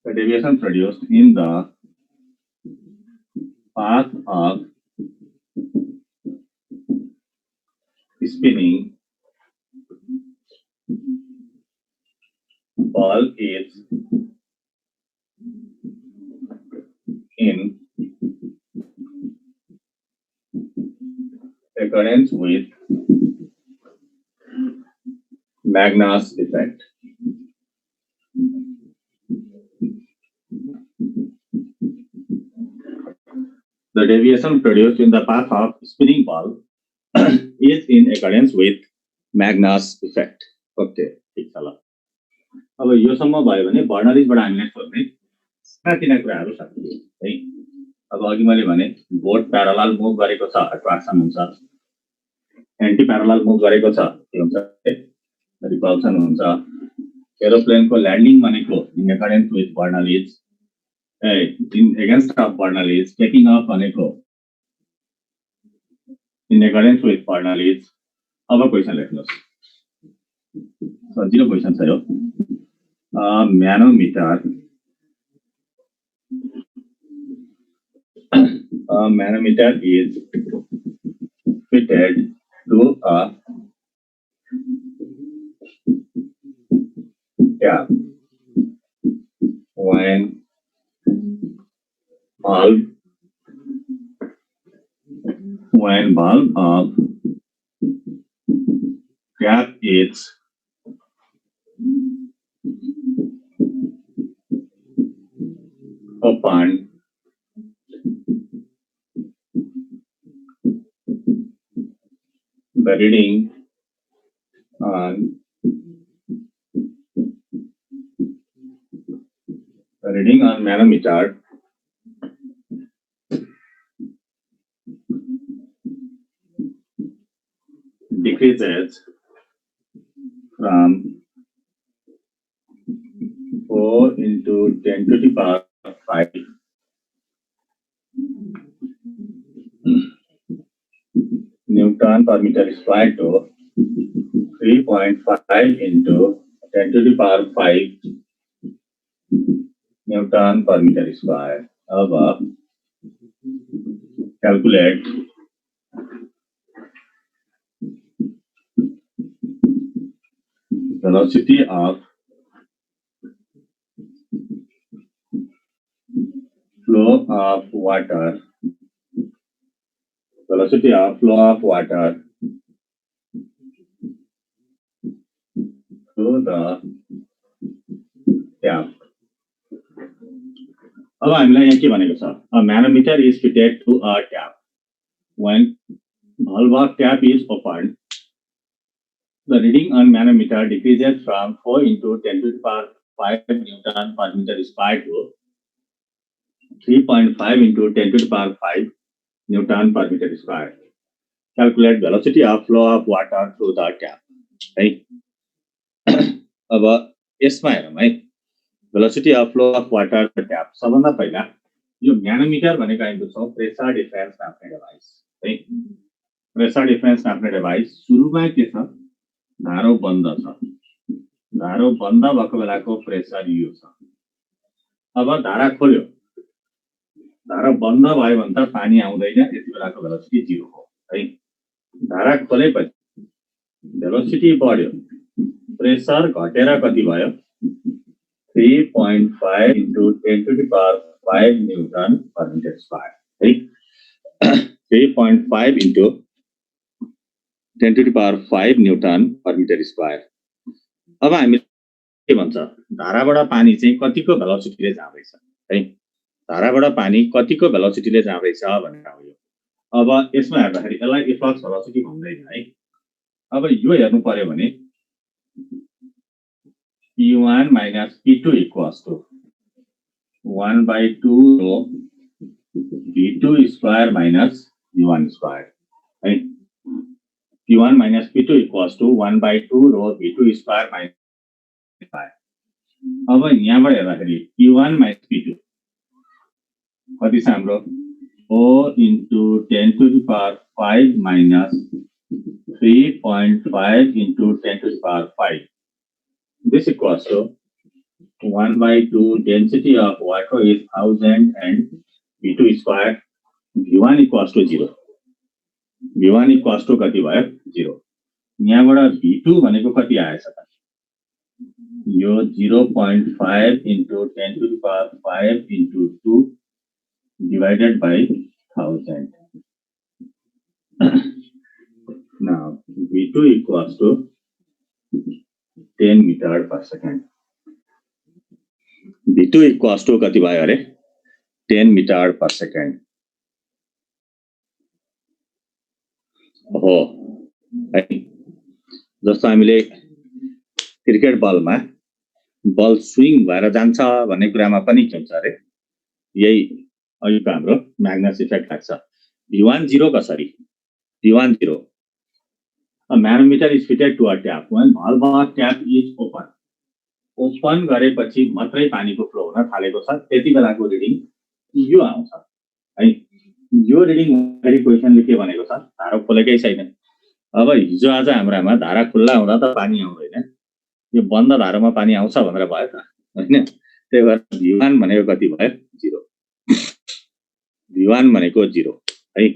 the deviation produced in the path of spinning ball is in accordance with Magnus effect. The deviation produced in the path of spinning ball is in accordance with Magnus effect. Okay, ठीक छ ल अब यो सम्म भयो भने Bernoulli'sबाट हामीले सोध्ने साना कुराहरु सकिए है अब अघि मैले भने बोट प्यारलल मुभ गरेको छ अट्र्याक्सन हुन्छ एन्टी प्यारलल मुभ गरेको छ के हुन्छ रिपल्सन हुन्छ एरोप्लेनको ल्यान्डिङ भनेको in accordance with Bernoulli's in against of Bernoulli's taking off भनेको इन अकर्डेन्स विथ Bernoulli's अब क्वेशन लेख्नुस् सजिलो क्वेशन छ यो manometer is fitted to a tap when bulb of cap is open, the reading on manometer decreases from 4 into 10 to the power 5 Newton per meter square to 3.5 into 10 to the power 5 Newton per meter square. Above, calculate velocity of flow of water through the tap. अब हामीलाई यहाँ के भनेको छ a manometer is fitted to a tap. When valve of tap is opened, the reading on manometer decreases from 4 into 10 to the power 5 Newton per meter square to 3.5 into 10 to the power 5 Newton per meter square. Calculate velocity of flow of water through the tap. है अब यसमा हेरौँ है velocity of flow of water through the tap. सबभन्दा पहिला यो म्यानोमिटर भनेको हामी बुझ्छौँ प्रेसर डिफरेन्स नाप्ने डिभाइस है प्रेसर डिफरेन्स नाप्ने डिभाइस सुरुमा के छ धारो बन्द छ धारो बन्द भएको बेलाको प्रेसर यो छ अब धारा खोल्यो धारा बन्द भयो भने त पानी आउँदैन यति बेलाको भेलोसिटी 0 हो है धारा खोलेपछि भेलोसिटी बढ्यो प्रेसर घटेर कति भयो 3.5 into 10 to the power 5 Newton per meter square है 3.5 into 10 to the power 5 Newton per meter square. अब हामी के भन्छ धाराबाट पानी चाहिँ कतिको भेलोसिटीले जाँदैछ है धाराबाट पानी कतिको भेलोसिटीले जाँदैछ भनेर हो यो अब यसमा हेर्दाखेरि यसलाई इफ्लक्स भेलोसिटी भन्दैन है अब यो हेर्नु पर्यो भने P1 minus P2 equals to 1/2 rho V2 square minus V1 square है P1 minus P2 equals to 1/2 rho V2 square minus V1. अब यहाँबाट हेर्दाखेरि P1 minus P2 कति छ हाम्रो 4 into 10 to the power 5 minus 3.5 into 10 to the power 5. This equals to 1/2 density of water is 1000 and V2 square V1 equals to 0. V1 equals to कति भयो 0. यहाँबाट V2 भनेको कति आएछ त यो 0.5 into 10 to the power 5 into 2 divided by 1000. Now V2 equals to 10 meter per second. V2 equals to कति भयो अरे 10 meter per second. हो है जस्तो हामीले क्रिकेट बलमा बल स्विङ भएर जान्छ भन्ने कुरामा पनि के हुन्छ अरे यही अहिलेको हाम्रो म्याग्नस इफेक्ट लाग्छ V1 0 कसरी V1 0 A manometer is fitted to a tap when valve of tap is open. Open गरेपछि मात्रै पानीको फ्लो हुन थालेको छ त्यति बेलाको रिडिङ यो आउँछ है यो रिडिङ गरी क्वेशनले के भनेको छ धारा खोलेकै छैन अब हिजो आज हाम्रामा धारा खुल्ला हुँदा त पानी आउँदैन यो बन्द धारामा पानी आउँछ भनेर भयो त हैन त्यही भएर V1 भनेको कति भयो 0 V1 भनेको 0 है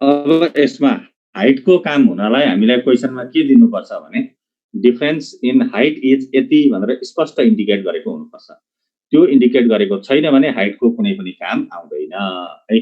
अब यसमा हाइटको काम हुनलाई हामीलाई क्वेशनमा के दिनुपर्छ भने डिफरेन्स इन हाइट इज यति भनेर स्पष्ट इन्डिकेट गरेको हुनुपर्छ। त्यो इन्डिकेट गरेको छैन भने हाइटको कुनै पनि काम आउँदैन है।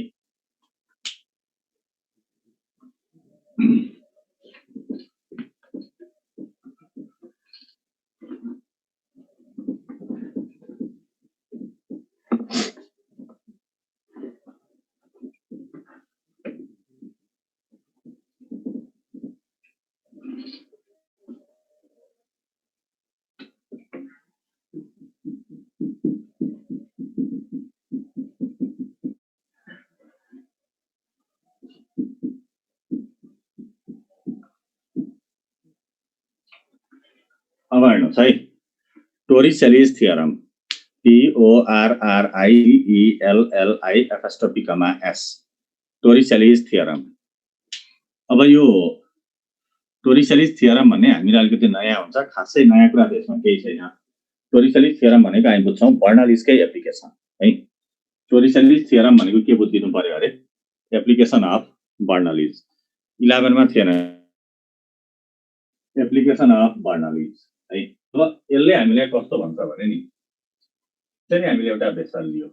अब हेर्नुहोस् है, टोरिसेलिस थियोरम, TORRIELLIS टोरिसेलिस थियोरम। अब यो टोरिसेलिस थियोरम भन्ने हामीलाई अलिकति नयाँ हुन्छ, खासै नयाँ कुरा त्यसमा केही छैन। टोरिसेलिस थियोरम भनेको हामी बुझ्छौँ बर्नलिसकै एप्लिकेसन है। टोरिसेलिस थियोरम भनेको के बुझिदिनु पर्यो अरे, एप्लिकेसन अफ बर्नलिस। 11 मा थिएन एप्लिकेसन अफ बर्नलिस है। अब यसले हामीलाई कस्तो भन्छ भने नि, चाहिँ हामीले एउटा भेसल लियो,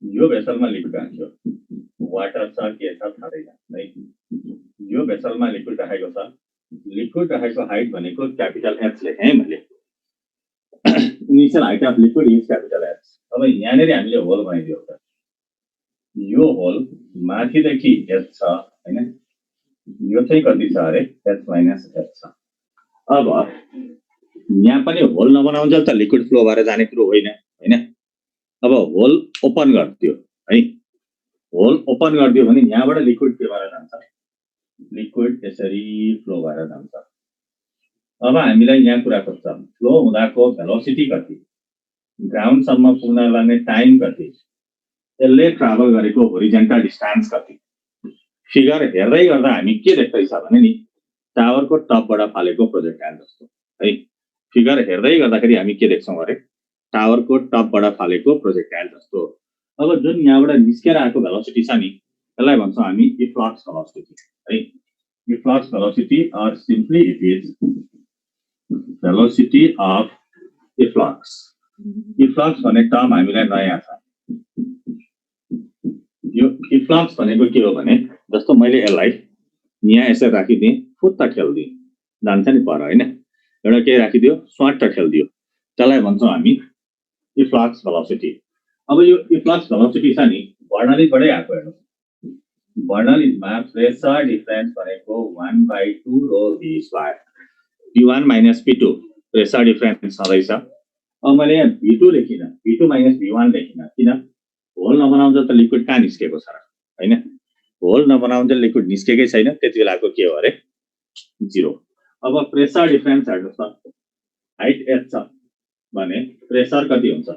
यो भेसलमा लिक्विड राख्यो, वाटर छ के छ थाहा छैन है। यो भेसलमा लिक्विड राखेको छ, लिक्विड राखेको हाइट भनेको क्यापिटल एच लेखेँ है मैले। Initial height of liquid is capital H. अब यहाँनिर हामीले होल बनाइदियो त, यो होल माथिदेखि एच छ हैन, यो चाहिँ कति छ अरे एच माइनस एच छ। अब यहाँ पनि होल नबनाउन्जेल त लिक्विड फ्लो भएर जाने कुरो होइन हैन। अब होल ओपन गरिदियो है, होल ओपन गरिदियो भने यहाँबाट लिक्विड के भएर जान्छ, लिक्विड यसरी फ्लो भएर जान्छ। अब हामीलाई यहाँ कुरा खोज्छ, फ्लो हुँदाको भेलोसिटी कति, ग्राउन्डसम्म पुग्न लाग्ने टाइम कति, यसले ट्राभल गरेको होरिजेन्टल डिस्टेन्स कति। फिगर हेर्दै गर्दा हामी के देख्दैछ भने नि, टावरको टपबाट फालेको प्रोजेक्टाइल जस्तो है। फिगर हेर्दै गर्दाखेरि हामी के देख्छौँ अरे, टावरको टपबाट फालेको प्रोजेक्टाइल जस्तो। अब जुन यहाँबाट निस्केर आएको भेलोसिटी छ नि, यसलाई भन्छौँ हामी इफ्लक्स भेलोसिटी है। Efflux velocity or simply it is velocity of efflux. Efflux भन्ने टर्म हामीलाई नयाँ छ। यो इफ्लक्स भनेको के हो भने, जस्तो मैले यसलाई यहाँ यसरी राखिदिएँ, फुत्त ठेल्दिएँ, जान्छ नि पर हैन, एउटा के राखिदियो स्वाट ठेल्दियो, त्यसलाई भन्छौँ हामी इफ्लक्स भेलोसिटी। अब यो इफ्लक्स भेलोसिटी छ नि बर्नलिसबाटै आएको। हेर्नुहोस्, बर्नलिसमा प्रेसर डिफरेन्स भनेको 1/2 rho v square, P1 minus P2 pressure difference छँदैछ। अब मैले यहाँ V2 लेखिनँ, V2 माइनस V1 लेखिनँ, किन? होल नबनाउँदा त लिक्विड कहाँ निस्केको छ र हैन, होल नबनाउँदा लिक्विड निस्केकै छैन, त्यति बेलाको के हो अरे 0। अब प्रेसर डिफरेन्स हेर्नुहोस् त, हाइट h छ भने प्रेसर कति हुन्छ,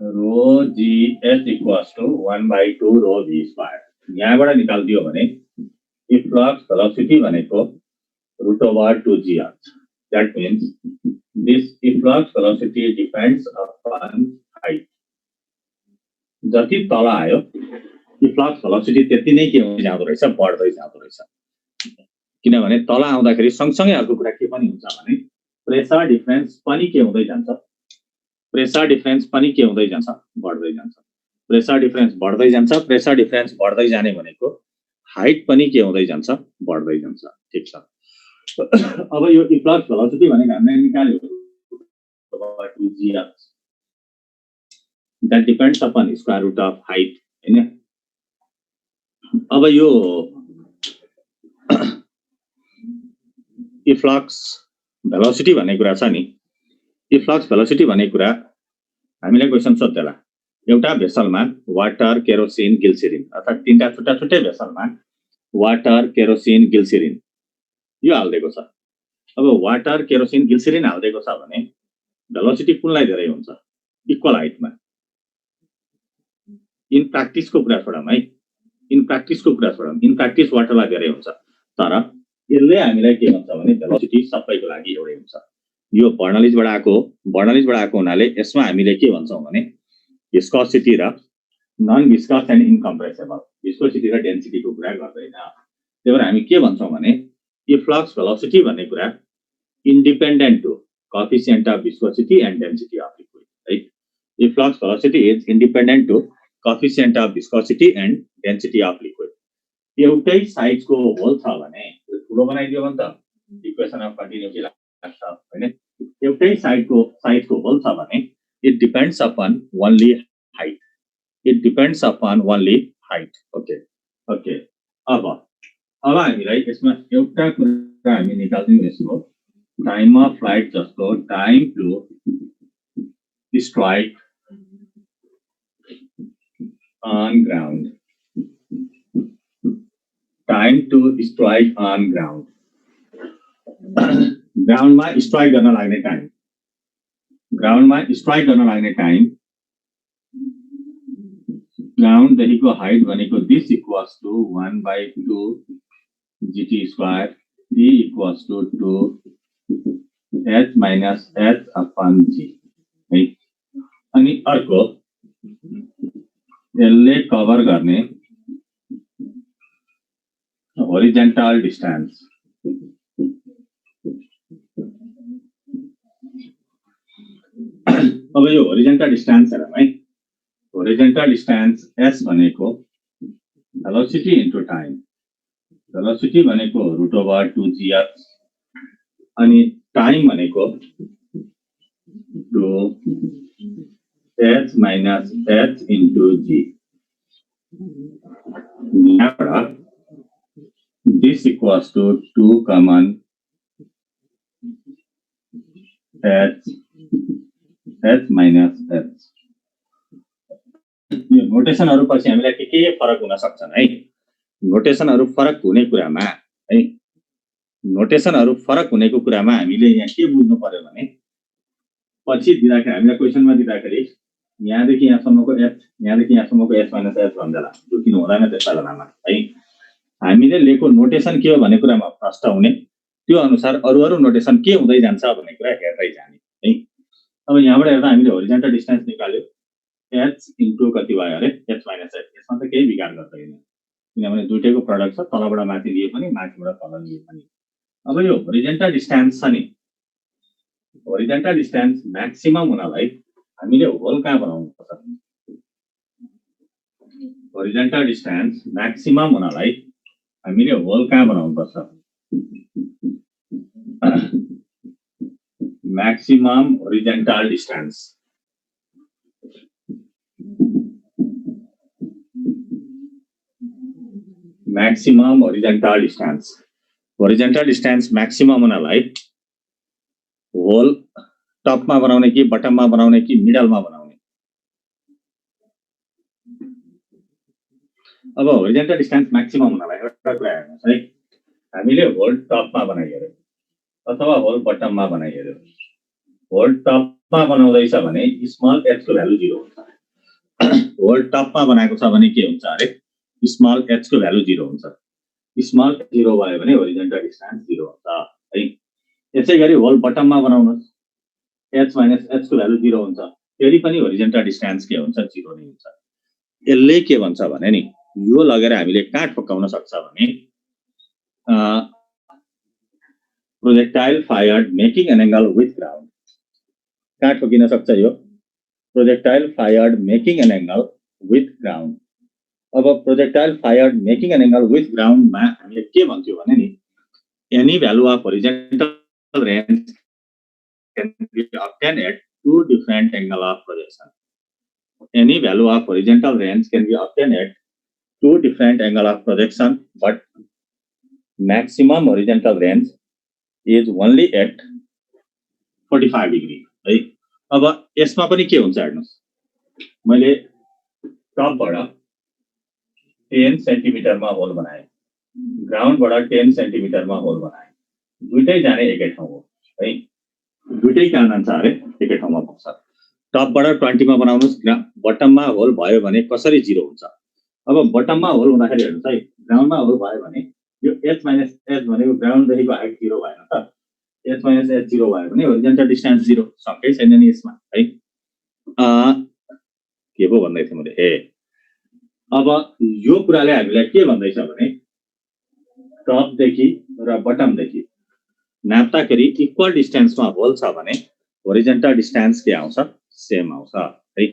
rho GH equals to 1/2 rho v square. यहाँबाट निकाल्दियो भने इफ्लक्स भेलोसिटी भनेको √2gh। That means this efflux velocity depends upon height. जति तल आयो इफ्लक्स भेलोसिटी त्यति नै के हुँदै जाँदो रहेछ, बढ्दै जाँदो रहेछ। किनभने तल आउँदाखेरि सँगसँगै अर्को कुरा के पनि हुन्छ भने प्रेसर डिफरेन्स पनि के हुँदै जान्छ, प्रेसर डिफरेन्स पनि के हुँदै जान्छ, बढ्दै जान्छ। प्रेसर डिफरेन्स बढ्दै जान्छ, प्रेसर डिफरेन्स बढ्दै जाने भनेको हाइट पनि के हुँदै जान्छ, बढ्दै जान्छ। ठीक छ। अब यो इफ्लक्स भेलोसिटी भनेको हामीले निकाल्यो gh, that depends upon square root of height हैन। अब यो इफ्लक्स भेलोसिटी भन्ने कुरा छ नि, इफ्लक्स भेलोसिटी भन्ने कुरा हामीले क्वेशन सोध्दैला, एउटा भेसलमा वाटर केरोसिन ग्लिसरिन अर्थात तीनटा छुट्टा छुट्टै भेसलमा वाटर केरोसिन ग्लिसरिन यो हाल्दिएको छ। अब वाटर केरोसिन ग्लिसरिन हाल्दिएको छ भने भेलोसिटी कुनलाई धेरै हुन्छ, इक्वल हाइटमा। इन प्र्याक्टिसको कुरा छोडौँ है, इन प्र्याक्टिसको कुरा छोडौँ, इन प्र्याक्टिस वाटरलाई धेरै हुन्छ, तर यसले हामीलाई के भन्छ भने भेलोसिटी सबैको लागि एउटै हुन्छ। यो बर्नलिसबाट आएको हुनाले यसमा हामीले के भन्छौँ भने विस्कोसिटी र नन विस्कस एन्ड इनकम्प्रेसेबल, विस्कोसिटी र डेन्सिटीको कुरा गर्दैन। त्यही भएर हामी के भन्छौँ भने यो फ्लक्स भेलोसिटी भन्ने कुरा independent to coefficient of viscosity and density of liquid, right? The flux velocity is independent to coefficient of viscosity and density of liquid. एउटै साइजको होल छ भने ठुलो बनाइदियो भने त इक्वेसन अफ कन्टिन्युटी लाग्छ हैन एउटै साइजको होल छ भने it depends upon only height. It depends upon only height. Okay. अब हामीलाई यसमा एउटा कुरा हामी निकाल्दियौ यसको time of flight जस्तो time to strike on ground. Time to strike on ground. Ground मा strike गर्न लाग्ने time. Ground मा strike गर्न लाग्ने time. Ground देखिको height भनेको this equals to 1/2 gt square. D equals to 2 h minus h upon g. है अनि अर्को यसले कभर गर्ने horizontal distance. अब यो horizontal distance हेरौँ है horizontal distance s भनेको velocity into time. Velocity भनेको √2gh अनि time भनेको 2h minus h into g. यहाँबाट this equals to 2 common h minus h. यो नोटेसनहरु पछि हामीलाई के फरक हुन सक्छन् है नोटेसनहरु फरक हुने कुरामा है नोटेसनहरु फरक हुनेको कुरामा हामीले यहाँ के बुझ्नु पर्यो भने पछि दिँदाखेरि हामीलाई क्वेशनमा दिँदाखेरि यहाँदेखि यहाँसम्मको h यहाँदेखि यहाँसम्मको s minus h भन्दैला जो किन हुँदैन त्यस्ता बेलामा है हामीले लेखेको नोटेसन के हो भन्ने कुरामा प्रश्न हुने त्यो अनुसार अरु नोटेसन के हुँदै जान्छ भन्ने कुरा हेर्दै जाने है अब यहाँबाट हेर्दा हामीले होरिजन्टल डिस्टेन्स निकाल्यो h इन्टु कति भयो अरे h minus h यसमा त केही विकार गर्दैन किनभने दुईटैको प्रोडक्ट छ तलबाट माथि लिए पनि माथिबाट तल लिए पनि अब यो होरिजन्टल डिस्टेन्स छ नि होरिजन्टल डिस्टेन्स म्याक्सिमम हुनलाई हामीले होल कहाँ बनाउनु पर्छ होरिजन्टल डिस्टेन्स म्याक्सिमम हुनलाई हामीले होल कहाँ बनाउनु पर्छ maximum horizontal distance horizontal distance maximum हुनलाई होल टपमा बनाउने कि बटममा बनाउने कि मिडलमा बनाउने अब horizontal distance maximum हुनलाई एउटा कुरा हेर्नुस् है हामीले होल टपमा बनाइहेर्यो अथवा होल बटममा बनाइहेर्यो होल टपमा बनाउँदैछ भने स्मल h को भ्यालु 0 हुन्छ होल टपमा बनाएको छ भने के हुन्छ अरे स्मल h को भ्यालु 0 हुन्छ स्मल 0 भयो भने होरिजन्टल डिस्टेन्स 0 हुन्छ है यसैगरी होल बटममा बनाउनुस् h minus h को भ्यालु 0 हुन्छ फेरि पनि होरिजन्टल डिस्टेन्स के हुन्छ 0 नै हुन्छ यसले के भन्छ भने नि यो लगेर हामीले कहाँ ठोक्काउन सक्छ भने projectile fired making an angle with ground कहाँ ठोकिन सक्छ यो projectile fired making an angle with ground अब projectile fired making an angle with ground मा हामीले के भन्थ्यौ भने नि any value of horizontal range can be obtained at two different angle of projection any value of horizontal range can be obtained at two different angle of projection but maximum horizontal range is only at 45 degree है अब यसमा पनि के हुन्छ हेर्नुस् मैले टपबाट 10 सेन्टिमिटर मा होल बनाए ग्राउन्डबाट 10 सेन्टिमिटर मा होल बनाए दुईटै जाने एकै ठाउँ हो है दुईटै कहाँ जान्छ अरे एकै ठाउँमा पुग्छ टपबाट 20 मा बनाउनुस् बटममा होल भयो भने कसरी 0 हुन्छ अब बटममा होल हुँदाखेरि हेर्नुस् है ग्राउन्डमा होल भयो भने यो h minus h भनेको ग्राउन्ड देखिको हाइट 0 भएन त h minus h 0 भयो भने होरिजन्टल डिस्टेन्स 0 सकै छैन नि यसमा है के पो भन्दै थिए मैले अब यो कुराले हामीलाई के भन्दैछ भने टपदेखि र बटमदेखि नाप्दाखेरि इक्वल डिस्टेन्समा होल छ भने होरिजेन्टल डिस्टेन्स के आउँछ सेम आउँछ है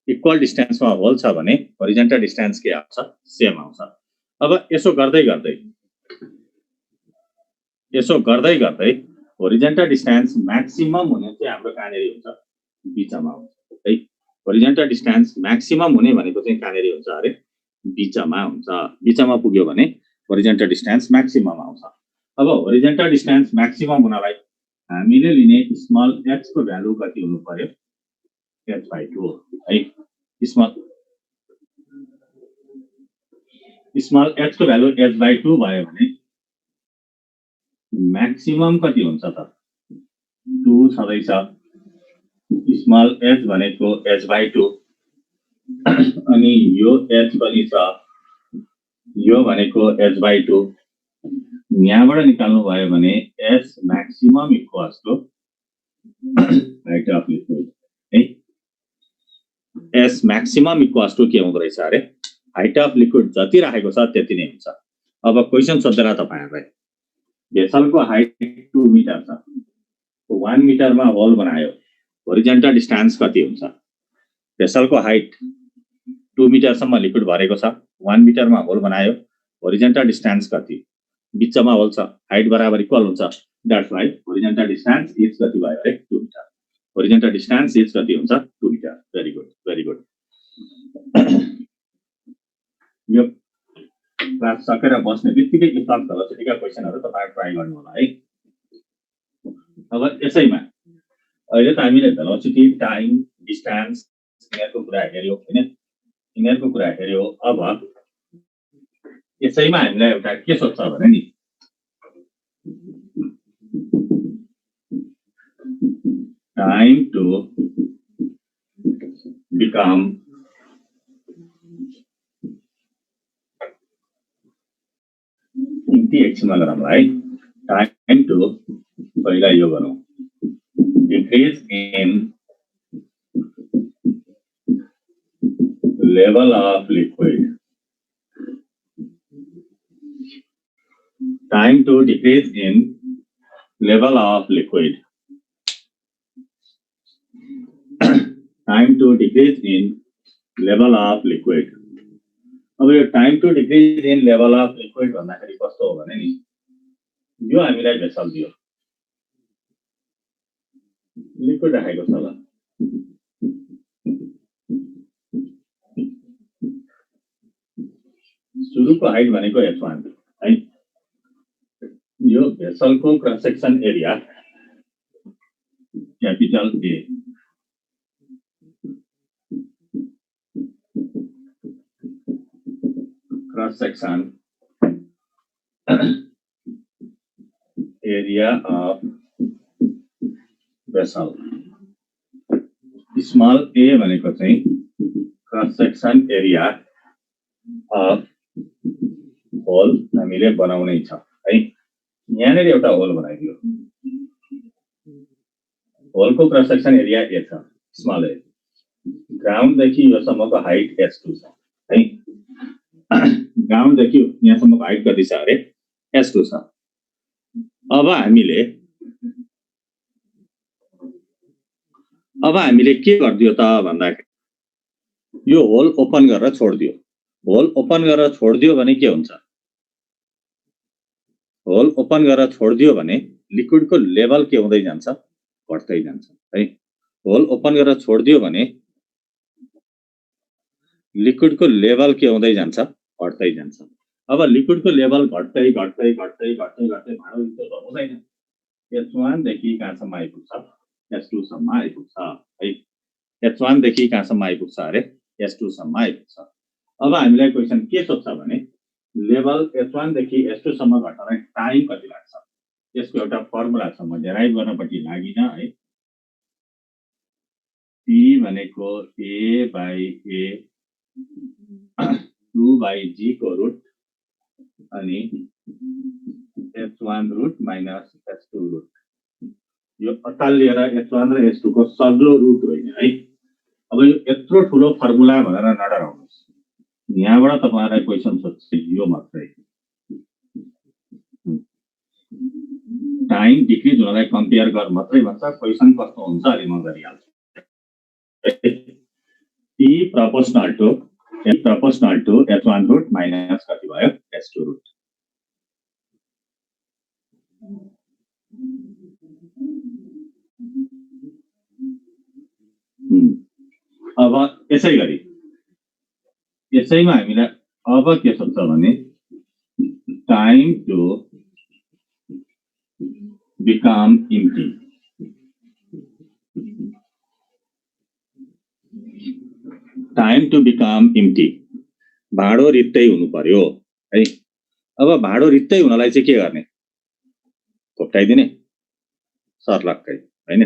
इक्वल डिस्टेन्समा होल छ भने होरिजेन्टल डिस्टेन्स के आउँछ सेम आउँछ अब यसो गर्दै गर्दै होरिजेन्टल डिस्टेन्स म्याक्सिमम हुने चाहिँ हाम्रो कहाँनेरि हुन्छ बिचमा हुन्छ है होरिजेन्टल डिस्टेन्स म्याक्सिमम हुने भनेको चाहिँ कहाँनेरि हुन्छ अरे बिचमा हुन्छ बिचमा पुग्यो भने होरिजेन्टल डिस्टेन्स म्याक्सिमम आउँछ अब होरिजेन्टल डिस्टेन्स म्याक्सिमम हुनलाई हामीले लिने स्मल h को भ्यालु कति हुनु पर्यो h/2 है स्मल h को भ्यालु h/2 भयो भने म्याक्सिमम कति हुन्छ त 2 छदैछ स्मल h भनेको h/2 अनि यो h पनि छ यो भनेको h/2 यहाँबाट निकाल्नु भयो भने s maximum equals to height of liquid है s maximum equals to के हुँदो रहेछ अरे height of liquid जति राखेको छ त्यति नै हुन्छ अब क्वेशन सोध्दै तपाईहरुलाई भेसलको हाइट 2 मिटर छ 1 मिटरमा होल बनायो होरिजेन्टल डिस्टेन्स कति हुन्छ भेसलको हाइट 2 मिटरसम्म लिक्विड भरेको छ 1 मिटरमा होल बनायो होरिजेन्टल डिस्टेन्स कति बिचमा होल छ हाइट बराबर इक्वल हुन्छ that's why horizontal distance is कति भयो अरे 2 मिटर होरिजेन्टल डिस्टेन्स इज कति हुन्छ 2 मिटर भेरी गुड यो क्लास सकेर बस्ने बित्तिकै इफाल्ट भेलोसिटीका क्वेशनहरु तपाईहरु ट्राई गर्नु होला है अब यसैमा अहिले त हामीले भेलोसिटी टाइम डिस्टेन्स यिनीहरुको कुरा हेर्यो हैन यिनीहरुको कुरा हेर्यो अब यसैमा हामीलाई एउटा के सोध्छ भने नि टाइम टु बिकम इन्टी एक्समा गरौँला है टाइम टु पहिला यो गरौँ decrease in level of liquid time to decrease in level of liquid time to decrease in level of liquid अब यो time to decrease in level of liquid भन्दाखेरि कस्तो हो भने नि यो हामीलाई भेसल दियो लिक्विड राखेको छ ल सुरुको हाइट भनेको h1 है यो भेसलको cross section area capital A cross section area of vessel small a भनेको चाहिँ cross section area of hole हामीले बनाउनै छ है यहाँ एउटा होल बनाइदियो होलको क्रस सेक्सन एरिया A छ स्मल a ग्राउन्ड देखि योसम्मको हाइट h2 छ है ग्राउन्ड देखि यहाँसम्मको हाइट कति छ अरे h2 छ अब हामीले के गर्दियो त भन्दाखेरि यो होल ओपन गरेर छोड्दियो भने के हुन्छ होल ओपन गरेर छोड्दियो भने लिक्विडको लेभल के हुँदै जान्छ घट्दै जान्छ है होल ओपन गरेर छोड्दियो भने लिक्विडको लेभल के हुँदै जान्छ घट्दै जान्छ अब लिक्विडको लेभल घट्दै भाँडो भित्र त हुँदैन h1 देखि कहाँसम्म आइपुग्छ h2 सम्म आइपुग्छ है h1 देखि कहाँसम्म आइपुग्छ अरे h2 सम्म आइपुग्छ अब हामीलाई क्वेशन के सोध्छ भने लेभल h1 देखि h2 सम्म घट्नलाई टाइम कति लाग्छ यसको एउटा फर्मुला छ म डेराइभ गर्नपट्टि लागिन है P भनेको A/A 2/G को रुट अनि h1 root minus h2 root यो अतालिएर h1 र h2 को सग्लो रुट होइन है अब यो यत्रो ठुलो फर्मुला भनेर नडराउनुस् यहाँबाट तपाईहरुलाई क्वेशन सोध्छ यो मात्रै टाइम डिक्रिज हुनलाई कम्पेयर गर मात्रै भन्छ क्वेशन कस्तो हुन्छ अलि म गरिहाल्छु t proportional to h1 root minus कति भयो h2 root अब यसैमा हामीलाई अब के सोध्छ भने टाइम टु बिकम इम्प्टी भाडो रित्तै हुनु पर्यो है। अब भाडो रित्तै हुनलाई चाहिँ के गर्ने घोप्टाइदिने सर्लक्कै हैन।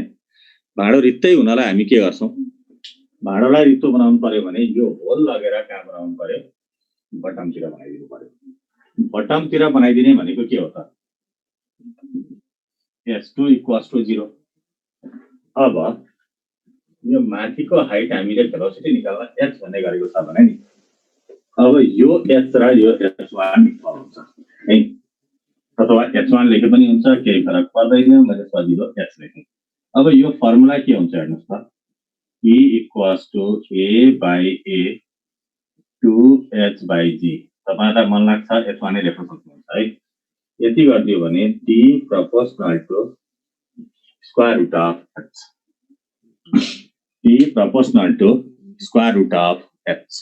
भाडो रित्तै हुनलाई हामी के गर्छौं भाडोलाई रित्तो बनाउनु पर्यो भने यो होल लगेर कहाँ बनाउनु पर्यो बटमतिर बनाइदिनु पर्यो। बटमतिर बनाइदिने भनेको के हो त s2 = 0। अब यो माथिको हाइट हामीले भेलोसिटी निकाल्न h भन्ने गरेको छ भने नि अब यो h र यो h1 इक्वल हुन्छ है अथवा h1 लेखे पनि हुन्छ केही फरक पर्दैन मैले सजिलो h लेखे। अब यो फर्मुला के हुन्छ हेर्नुस् त E = a/a 2h/g तपाईलाई मन लाग्छ h1 नै लेख्न सक्नुहुन्छ है। यति गरिदियो भने t proportional to square root of h t proportional to square root of h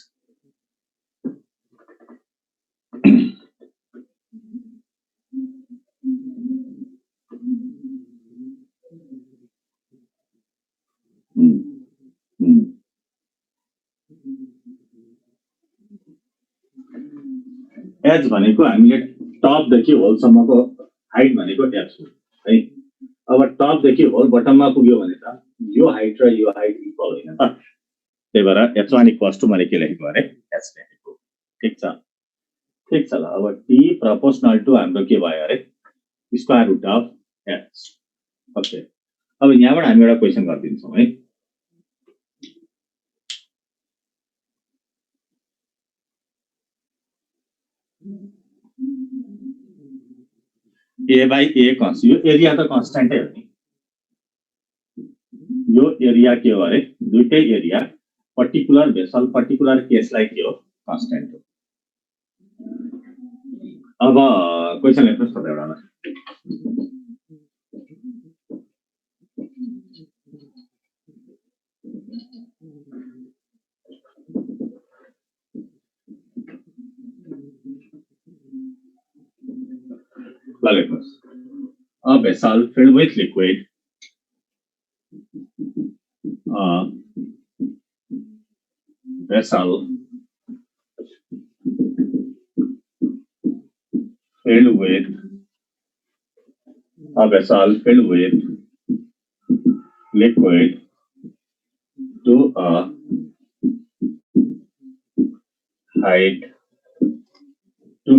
h भनेको हामीले टप देखि होल सम्मको हाइट भनेको h हो है। अब टप देखि होल बटममा पुग्यो भने त यो हाइट र यो हाइट इक्वल होइन त त्यही भएर h1 = मैले के लेखेको अरे h लेखेको। ठीक छ ल। अब t proportional to हाम्रो के भयो अरे square root of h। Okay अब यहाँबाट हामी एउटा क्वेशन गर्दिन्छौं है। a/a कन्स यो एरिया त कन्स्टेन्टै हो नि। यो एरिया के हो अरे दुईटै एरिया पर्टिकुलर भेसल पर्टिकुलर केसलाई के हो कन्स्टेन्ट हो। अब क्वेशन हेर्नुस् त एउटा a vessel filled with liquid vessel filled with liquid to a height 2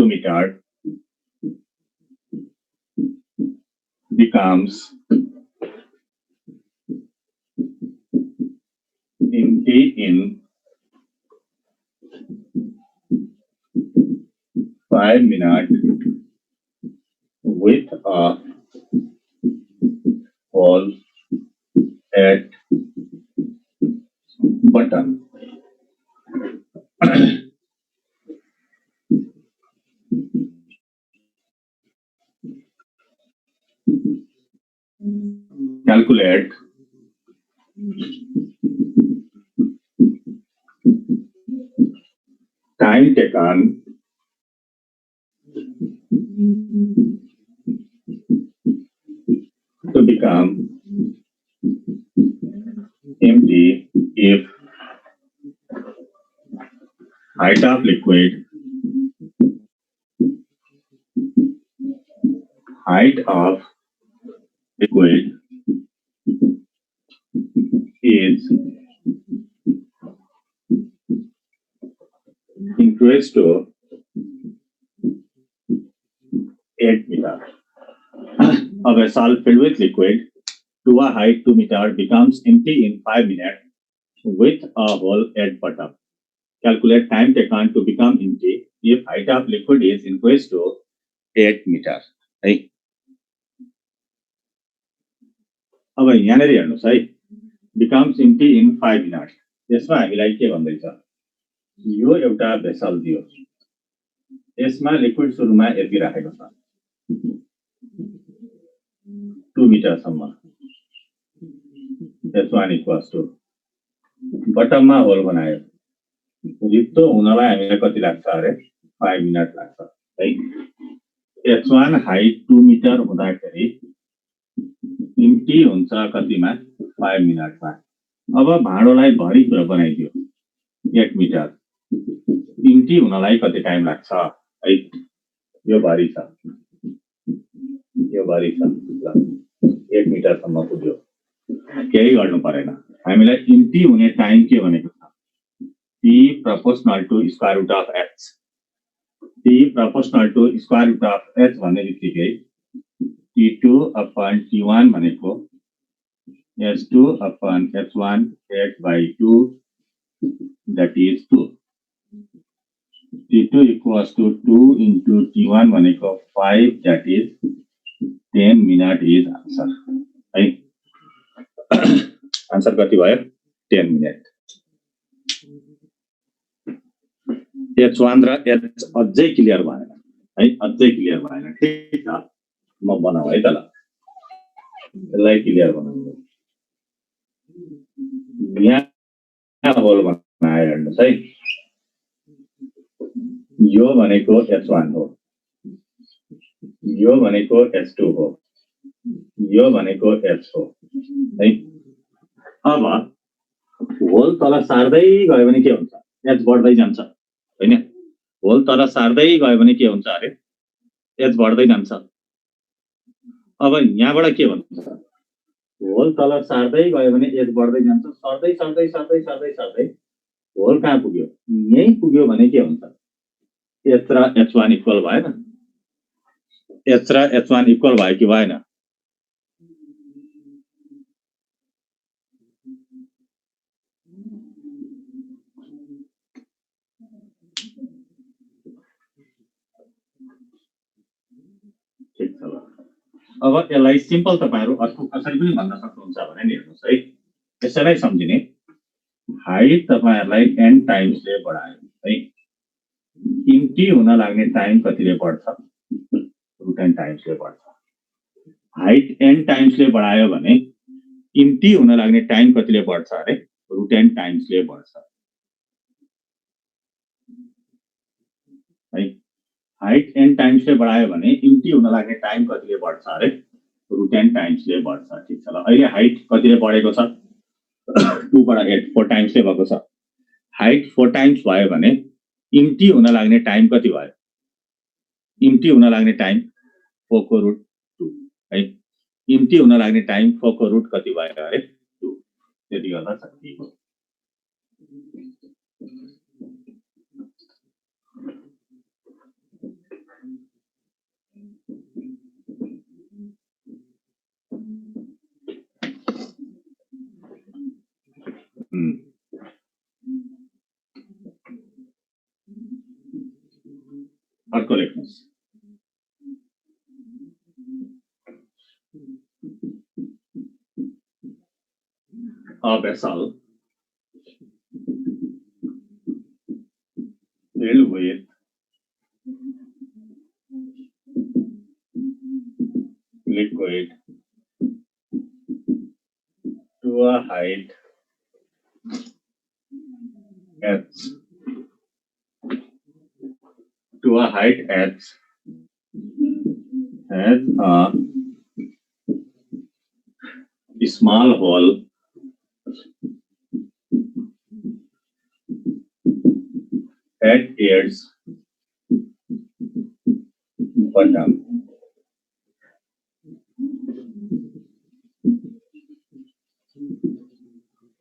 meter becomes empty in 5 minutes with a hole at bottom. Calculate time taken to become empty if height of liquid is increased to 8 meters. A vessel filled with liquid to a height 2 meters becomes empty in 5 minutes with a hole at bottom. Calculate time taken to become empty if height of liquid is increased to 8 meter है। अब यहाँनिर हेर्नुस् है, becomes empty in 5 minutes। यसमा हामीलाई के भन्दैछ, यो एउटा भेसल दियो, यसमा लिक्विड सुरुमा यति राखेको छ 2 मिटर सम्म, S1 equals to बटममा होल बनायो, रित्तो हुनलाई हामीलाई कति लाग्छ अरे 5 मिनट लाग्छ है। S1 हाइट 2 मिटर हुँदाखेरि इम्प्टी हुन्छ कतिमा 5 मिनटमा। अब भाँडोलाई भरिपुर बनाइदियो 1 मिटर, इम्प्टी हुनलाई कति टाइम लाग्छ है। यो भरि छ, यो भरि छ, 1 मिटर सम्म पुग्यो, केही गर्नु परेन। हामीलाई इम्प्टी हुने टाइम के भनेको छ, T proportional to square root of h। T proportional to square root of h भन्ने बित्तिकै T2 upon T1 भनेको S2 upon S1 8 by 2, that is 2। T2 equals to 2 into T1 भनेको 5, that is 10 minute is answer है। आन्सर कति भयो 10 मिनट। H1 र H अझै क्लियर भएन है, अझै क्लियर भएन। ठीक छ, म बनाऊ है त, ल यसलाई क्लियर बनाउनु। यहाँ होल बनाएर हेर्नुस् है, यो भनेको H1 हो, यो भनेको H2 हो, यो भनेको H हो है। अब होल तल सार्दै गयो भने के हुन्छ, H बढ्दै जान्छ हैन। होल तल सार्दै गयो भने के हुन्छ अरे H बढ्दै जान्छ। अब यहाँबाट के भन्छ, होल तल सार्दै गयो भने H बढ्दै जान्छ, सर्दै सर्दै सर्दै सर्दै सर्दै होल कहाँ पुग्यो, यही पुग्यो भने के हुन्छ, H र H1 इक्वल भएन। H र H1 इक्वल भयो कि भएन, ठीक छ। अब यसलाई सिम्पल तपाईहरु अर्को कसरी पनि भन्न सक्नुहुन्छ भने नि हेर्नुस् है, यसैलाई सम्झिने, हाइट तपाईहरुलाई n टाइम्स ले बढायो है, इम्प्टी हुन लाग्ने टाइम कतिले बढ्छ, √n टाइम्स ले बढ्छ। हाइट n टाइम्स ले बढायो भने इम्प्टी हुन लाग्ने टाइम कतिले बढ्छ अरे √n टाइम्स ले बढ्छ है। हाइट n टाइम्स ले बढायो भने इम्प्टी हुन लाग्ने टाइम कतिले बढ्छ अरे √n टाइम्स ले बढ्छ। ठीक छ, ल अहिले हाइट कतिले बढेको छ 2 बाट 8 4 टाइम्स ले भएको छ। हाइट 4 टाइम्स भयो भने इम्प्टी हुन लाग्ने टाइम कति भयो, इम्प्टी हुन लाग्ने टाइम 4 को √2 है। इम्प्टी हुन लाग्ने टाइम 4 को रुट कति भयो अरे 2, त्यति गर्दा सकिएको। अर्को लेख्नुस्, a vessel filled with liquid to a height h, to a height h has a small hole at its bottom.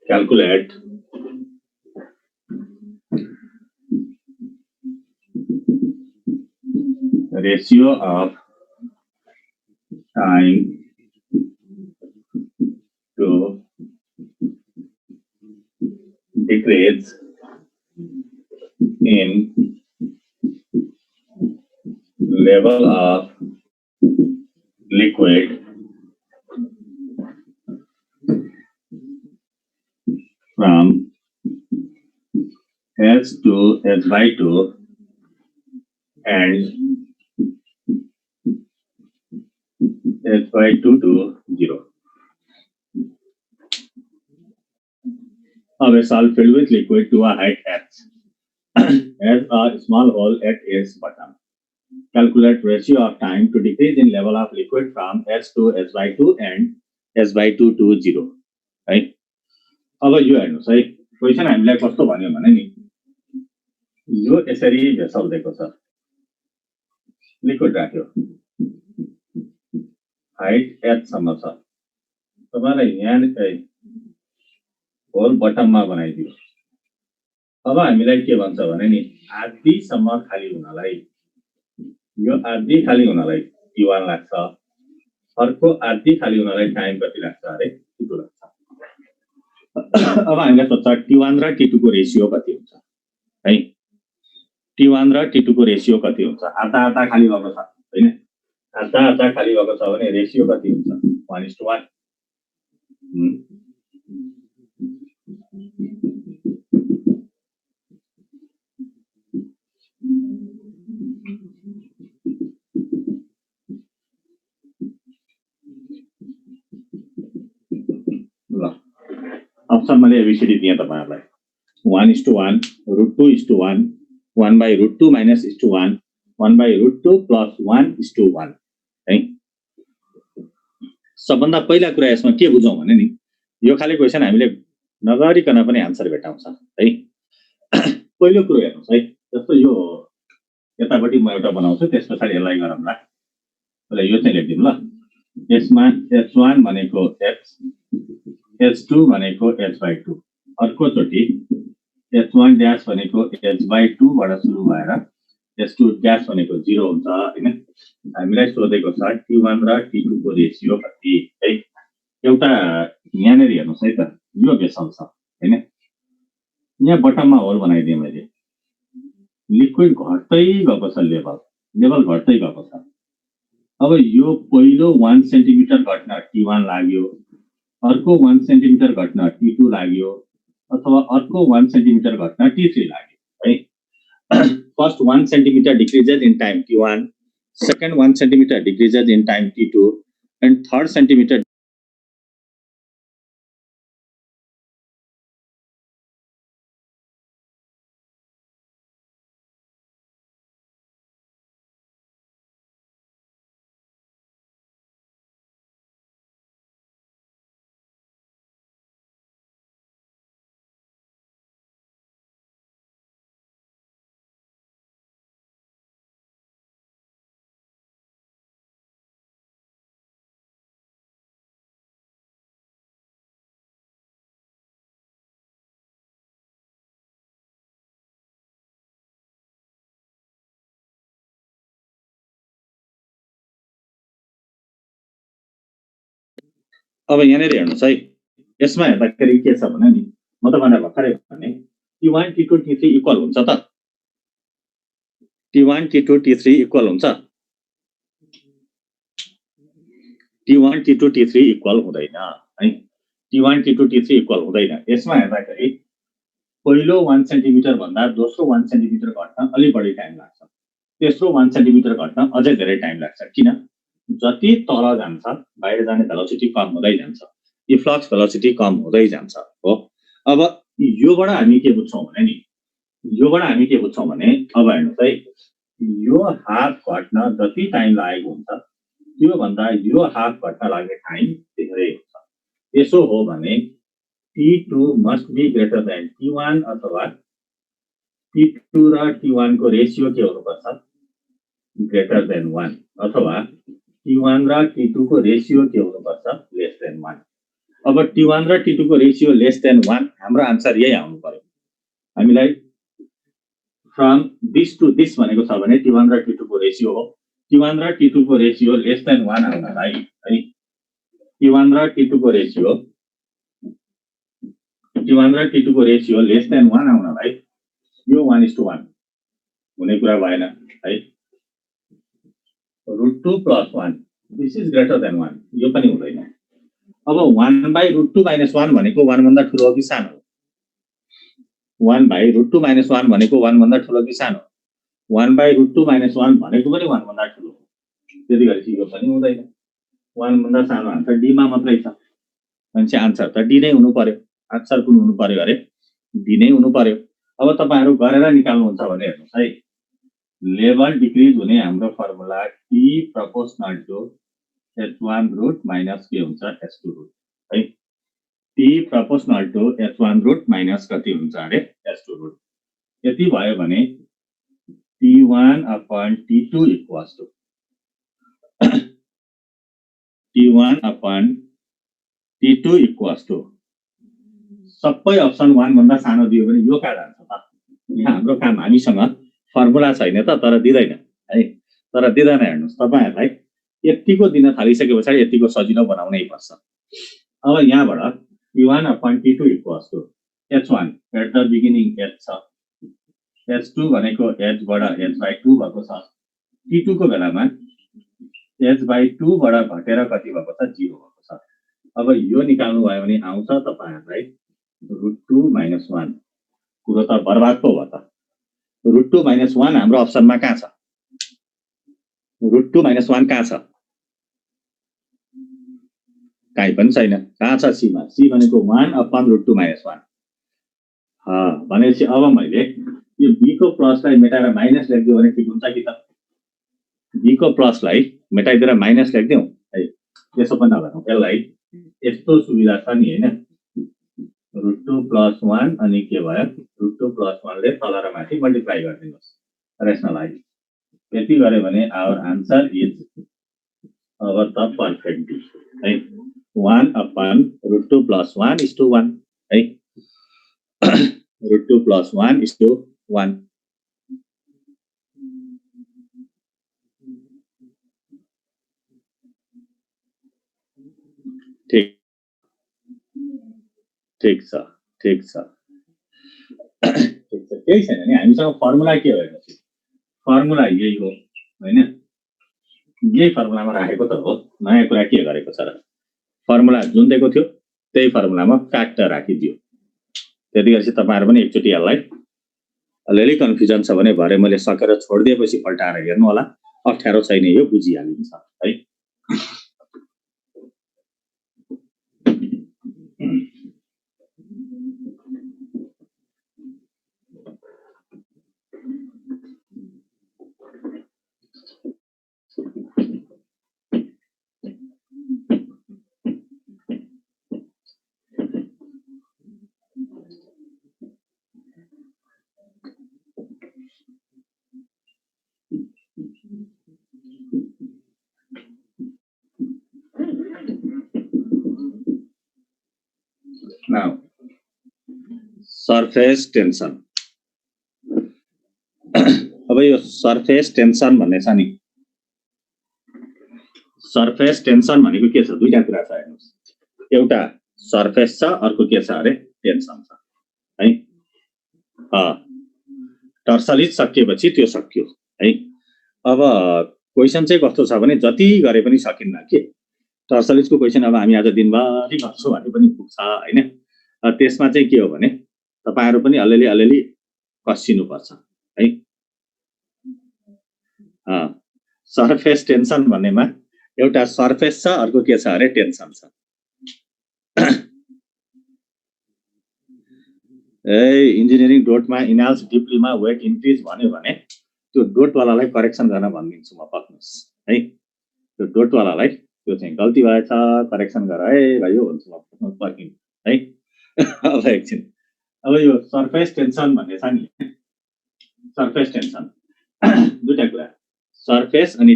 Calculate ratio of time to decrease in level of liquid from H to H by 2 and H by 2 to 0. Of a solid filled with liquid to a height h has a small hole at its bottom. Calculate ratio of time to decrease in level of liquid from h to h by 2 and h by 2 to 0. है अब यो हेर्नुस् है क्वेशन हामीलाई कस्तो भन्यो भने नि यो यसरी भेसल दिएको छ लिक्विड राख्यो हाइट h सम्म छ तपाईलाई यहाँ होल बटममा बनाइदियो अब हामीलाई के भन्छ भने नि आधी सम्म खाली हुनलाई यो आधी खाली हुनलाई t1 लाग्छ अर्को आधी खाली हुनलाई टाइम कति लाग्छ अरे t2 लाग्छ अब हामीलाई सोध्छ t1 र t2 को रेशियो कति हुन्छ है t1 र t2 को रेशियो कति हुन्छ आधा आधा खाली भएको छ हैन आधा आधा खाली भएको छ भने रेशियो कति हुन्छ 1:1 ल अप्सन मैले एबीसीडी दिए तपाईहरुलाई 1:1 √2:1 1/√2 - 1 1/√2 + 1:1 है सबभन्दा पहिला कुरा यसमा के बुझौं भने नि यो खाली क्वेशन हामीले नगरिकन पनि आन्सर भेटाउँछ है पहिलो कुरा हेर्नुस् है जस्तो यो यतापटि म एउटा बनाउँछु त्यसपछि यसलाई गरौँला ल यो चाहिँ लेख्दिम ल यसमा h1 भनेको h h2 भनेको h/2 अर्को चोटी h1 ड्याश भनेको h/2 बाट सुरु भएर h2 ड्याश भनेको 0 हुन्छ हैन हामीलाई सोधेको छ t1 र t2 को रेशियो कति है एउटा यहाँ हेर्नुस् है त यो भेसल छ हैन यहाँ बटममा होल बनाइदिए मैले लिक्विड घट्दै गएको छ लेभल घट्दै गएको छ अब यो पहिलो 1 सेन्टिमिटर घट्न t1 लाग्यो अर्को 1 सेन्टिमिटर घट्न t2 लाग्यो अथवा अर्को 1 सेन्टिमिटर घट्न t3 लाग्यो है first 1 centimetre decreases in time t1 second 1 centimetre decreases in time t2 and third centimetre अब यहाँ हेर्नुस् है यसमा हेर्दाखेरि के छ भने नि म तपाईलाई भर्खरै भने t1 t2 t3 इक्वल हुन्छ त t1 t2 t3 इक्वल हुन्छ t1 t2 t3 इक्वल हुँदैन है t1 t2 t3 इक्वल हुँदैन यसमा हेर्दाखेरि पहिलो 1 सेन्टिमिटर भन्दा दोस्रो 1 सेन्टिमिटर घट्न अलि बढी टाइम लाग्छ तेस्रो 1 सेन्टिमिटर घट्न अझै धेरै टाइम लाग्छ किन जति तल जान्छ बाहिर जाने भेलोसिटी कम हुँदै जान्छ इफ्लक्स भेलोसिटी कम हुँदै जान्छ हो अब योबाट हामी के बुझ्छौं भने नि योबाट हामी के बुझ्छौं भने अब हेर्नुस् है यो हाफ घट्न जति टाइम लागेको हुन्छ त्यो भन्दा यो हाफ घट्न लाग्ने टाइम धेरै हुन्छ यसो हो भने t2 must be greater than t1 अथवा t2 र t1 को रेशियो के हुनुपर्छ greater than 1 अथवा t1 र t2 को रेशियो के हुनुपर्छ less than 1 अब t1 र t2 को रेशियो less than 1 हाम्रो आन्सर यही आउनु पर्यो हामीलाई from this to this भनेको छ भने t1 र t2 को रेशियो हो t1 र t2 को रेशियो less than 1 आउनलाई है t1 र t2 को रेशियो t1 र t2 को रेशियो less than 1 आउनलाई यो 1:1 हुने कुरा भएन है √2 + 1 दिस इज ग्रेटर देन 1 यो पनि हुँदैन अब 1/√2 - 1 भनेको 1 भन्दा ठूलो हो कि सानो 1/√2 - 1 भनेको 1 भन्दा ठूलो कि सानो 1/√2 - 1 भनेको पनि 1 भन्दा ठूलो हो त्यति गरेपछि यो पनि हुँदैन 1 भन्दा सानो आन्सर डी मा मात्रै छ भनेपछि आन्सर त डी नै हुनु पर्यो आन्सर कुन हुनु पर्यो अरे डी नै हुनु पर्यो अब तपाईहरु गरेर निकाल्नुहुन्छ भने हेर्नुस् है लेभल डिक्रिज हुने हाम्रो formula t proportional to h1 root minus के हुन्छ h2 रूट है t proportional to h1 root minus कति हुन्छ अरे h2 रूट यति भयो भने t1 upon t2 equals to t1 upon t2 equals to सबै अप्सन 1 भन्दा सानो दियो भने यो का जान्छ त यहाँ हाम्रो काम हामीसँग फर्मुला छैन त तर दिदैन है तर दिदैन हेर्नुस् तपाईहरुलाई यतिको दिन थालिसकेपछि यतिको सजिलो बनाउनै पर्छ अब यहाँबाट t1 upon t2 equals to h1 at the beginning h छ h2 भनेको h बाट h/2 भएको छ t2 को बेलामा h/2 बाट घटेर कति भएको छ 0 भएको छ अब यो निकाल्नु भयो भने आउँछ तपाईहरुलाई √2 - 1 कुरो त बर्बाद पो भयो त √2 - 1 हाम्रो अप्सनमा कहाँ छ √2 - 1 कहाँ छ काई पनि छैन कहाँ छ सी मा सी भनेको 1 upon √2 - 1 भनेपछि अब मैले यो b को प्लसलाई मेटाएर माइनस लेख्दियो भने ठिक हुन्छ कि त b को प्लसलाई मेटाइदिएर माइनस लेख्दियौ है त्यसो पनि नगरौँ यसलाई यस्तो सुविधा छ नि हैन √2 + 1 अनि के भयो √2 + 1 ले तल र माथि मल्टिप्लाई गरिदिनुस् रेशनलाइज यति गरे भने आवर आन्सर इज अब त पर्फेक्ट डी है 1 upon √2 + 1 is to 1 है √2 + 1 is to 1 ठीक ठीक छ ठीक छ केही छैन नि हामीसँग फर्मुला के हो हेर्नुस् फर्मुला यही हो हैन यही फर्मुलामा राखेको त हो नयाँ कुरा के गरेको छ र फर्मुला जुन दिएको थियो त्यही फर्मुलामा फ्याक्टर राखिदियो त्यति गरेपछि तपाईहरु पनि एकचोटी यसलाई अलिअलि कन्फ्युजन छ भने भरे मैले सकेर छोड्दिएपछि पल्टाएर हेर्नु होला अप्ठ्यारो छैन यो बुझिहालिन्छ है Now, surface tension. अब यो surface tension भन्ने छ नि surface tension भनेको के छ दुईटा कुरा छ हेर्नुस् एउटा surface छ अर्को के छ अरे tension छ है टर्सलिज सकिएपछि त्यो सकियो है अब क्वेशन चाहिँ कस्तो छ भने जति गरे पनि सकिन्न के टर्सलिजको क्वेशन अब हामी आज दिनभरि गर्छौं भने पनि पुग्छ हैन त्यसमा चाहिँ के हो भने तपाईहरु पनि अलिअलि कसिनु पर्छ है सरफेस टेन्सन भन्नेमा एउटा सरफेस छ अर्को के छ अरे टेन्सन छ इन्जिनियरिङ डोटमा इनाल्स डिपलीमा वेट इन्क्रिज भन्यो भने त्यो डोट वालालाई करेक्सन गर्न भन्दिन्छु म पक्नुस् है त्यो डोट वालालाई त्यो चाहिँ गल्ती भएछ करेक्सन गर है भाइयो भन्छु म पर्किन है अब एकछिन अब यो सरफेस टेन्सन भन्ने छ नि सरफेस टेन्सन दुईटा कुरा सरफेस अनि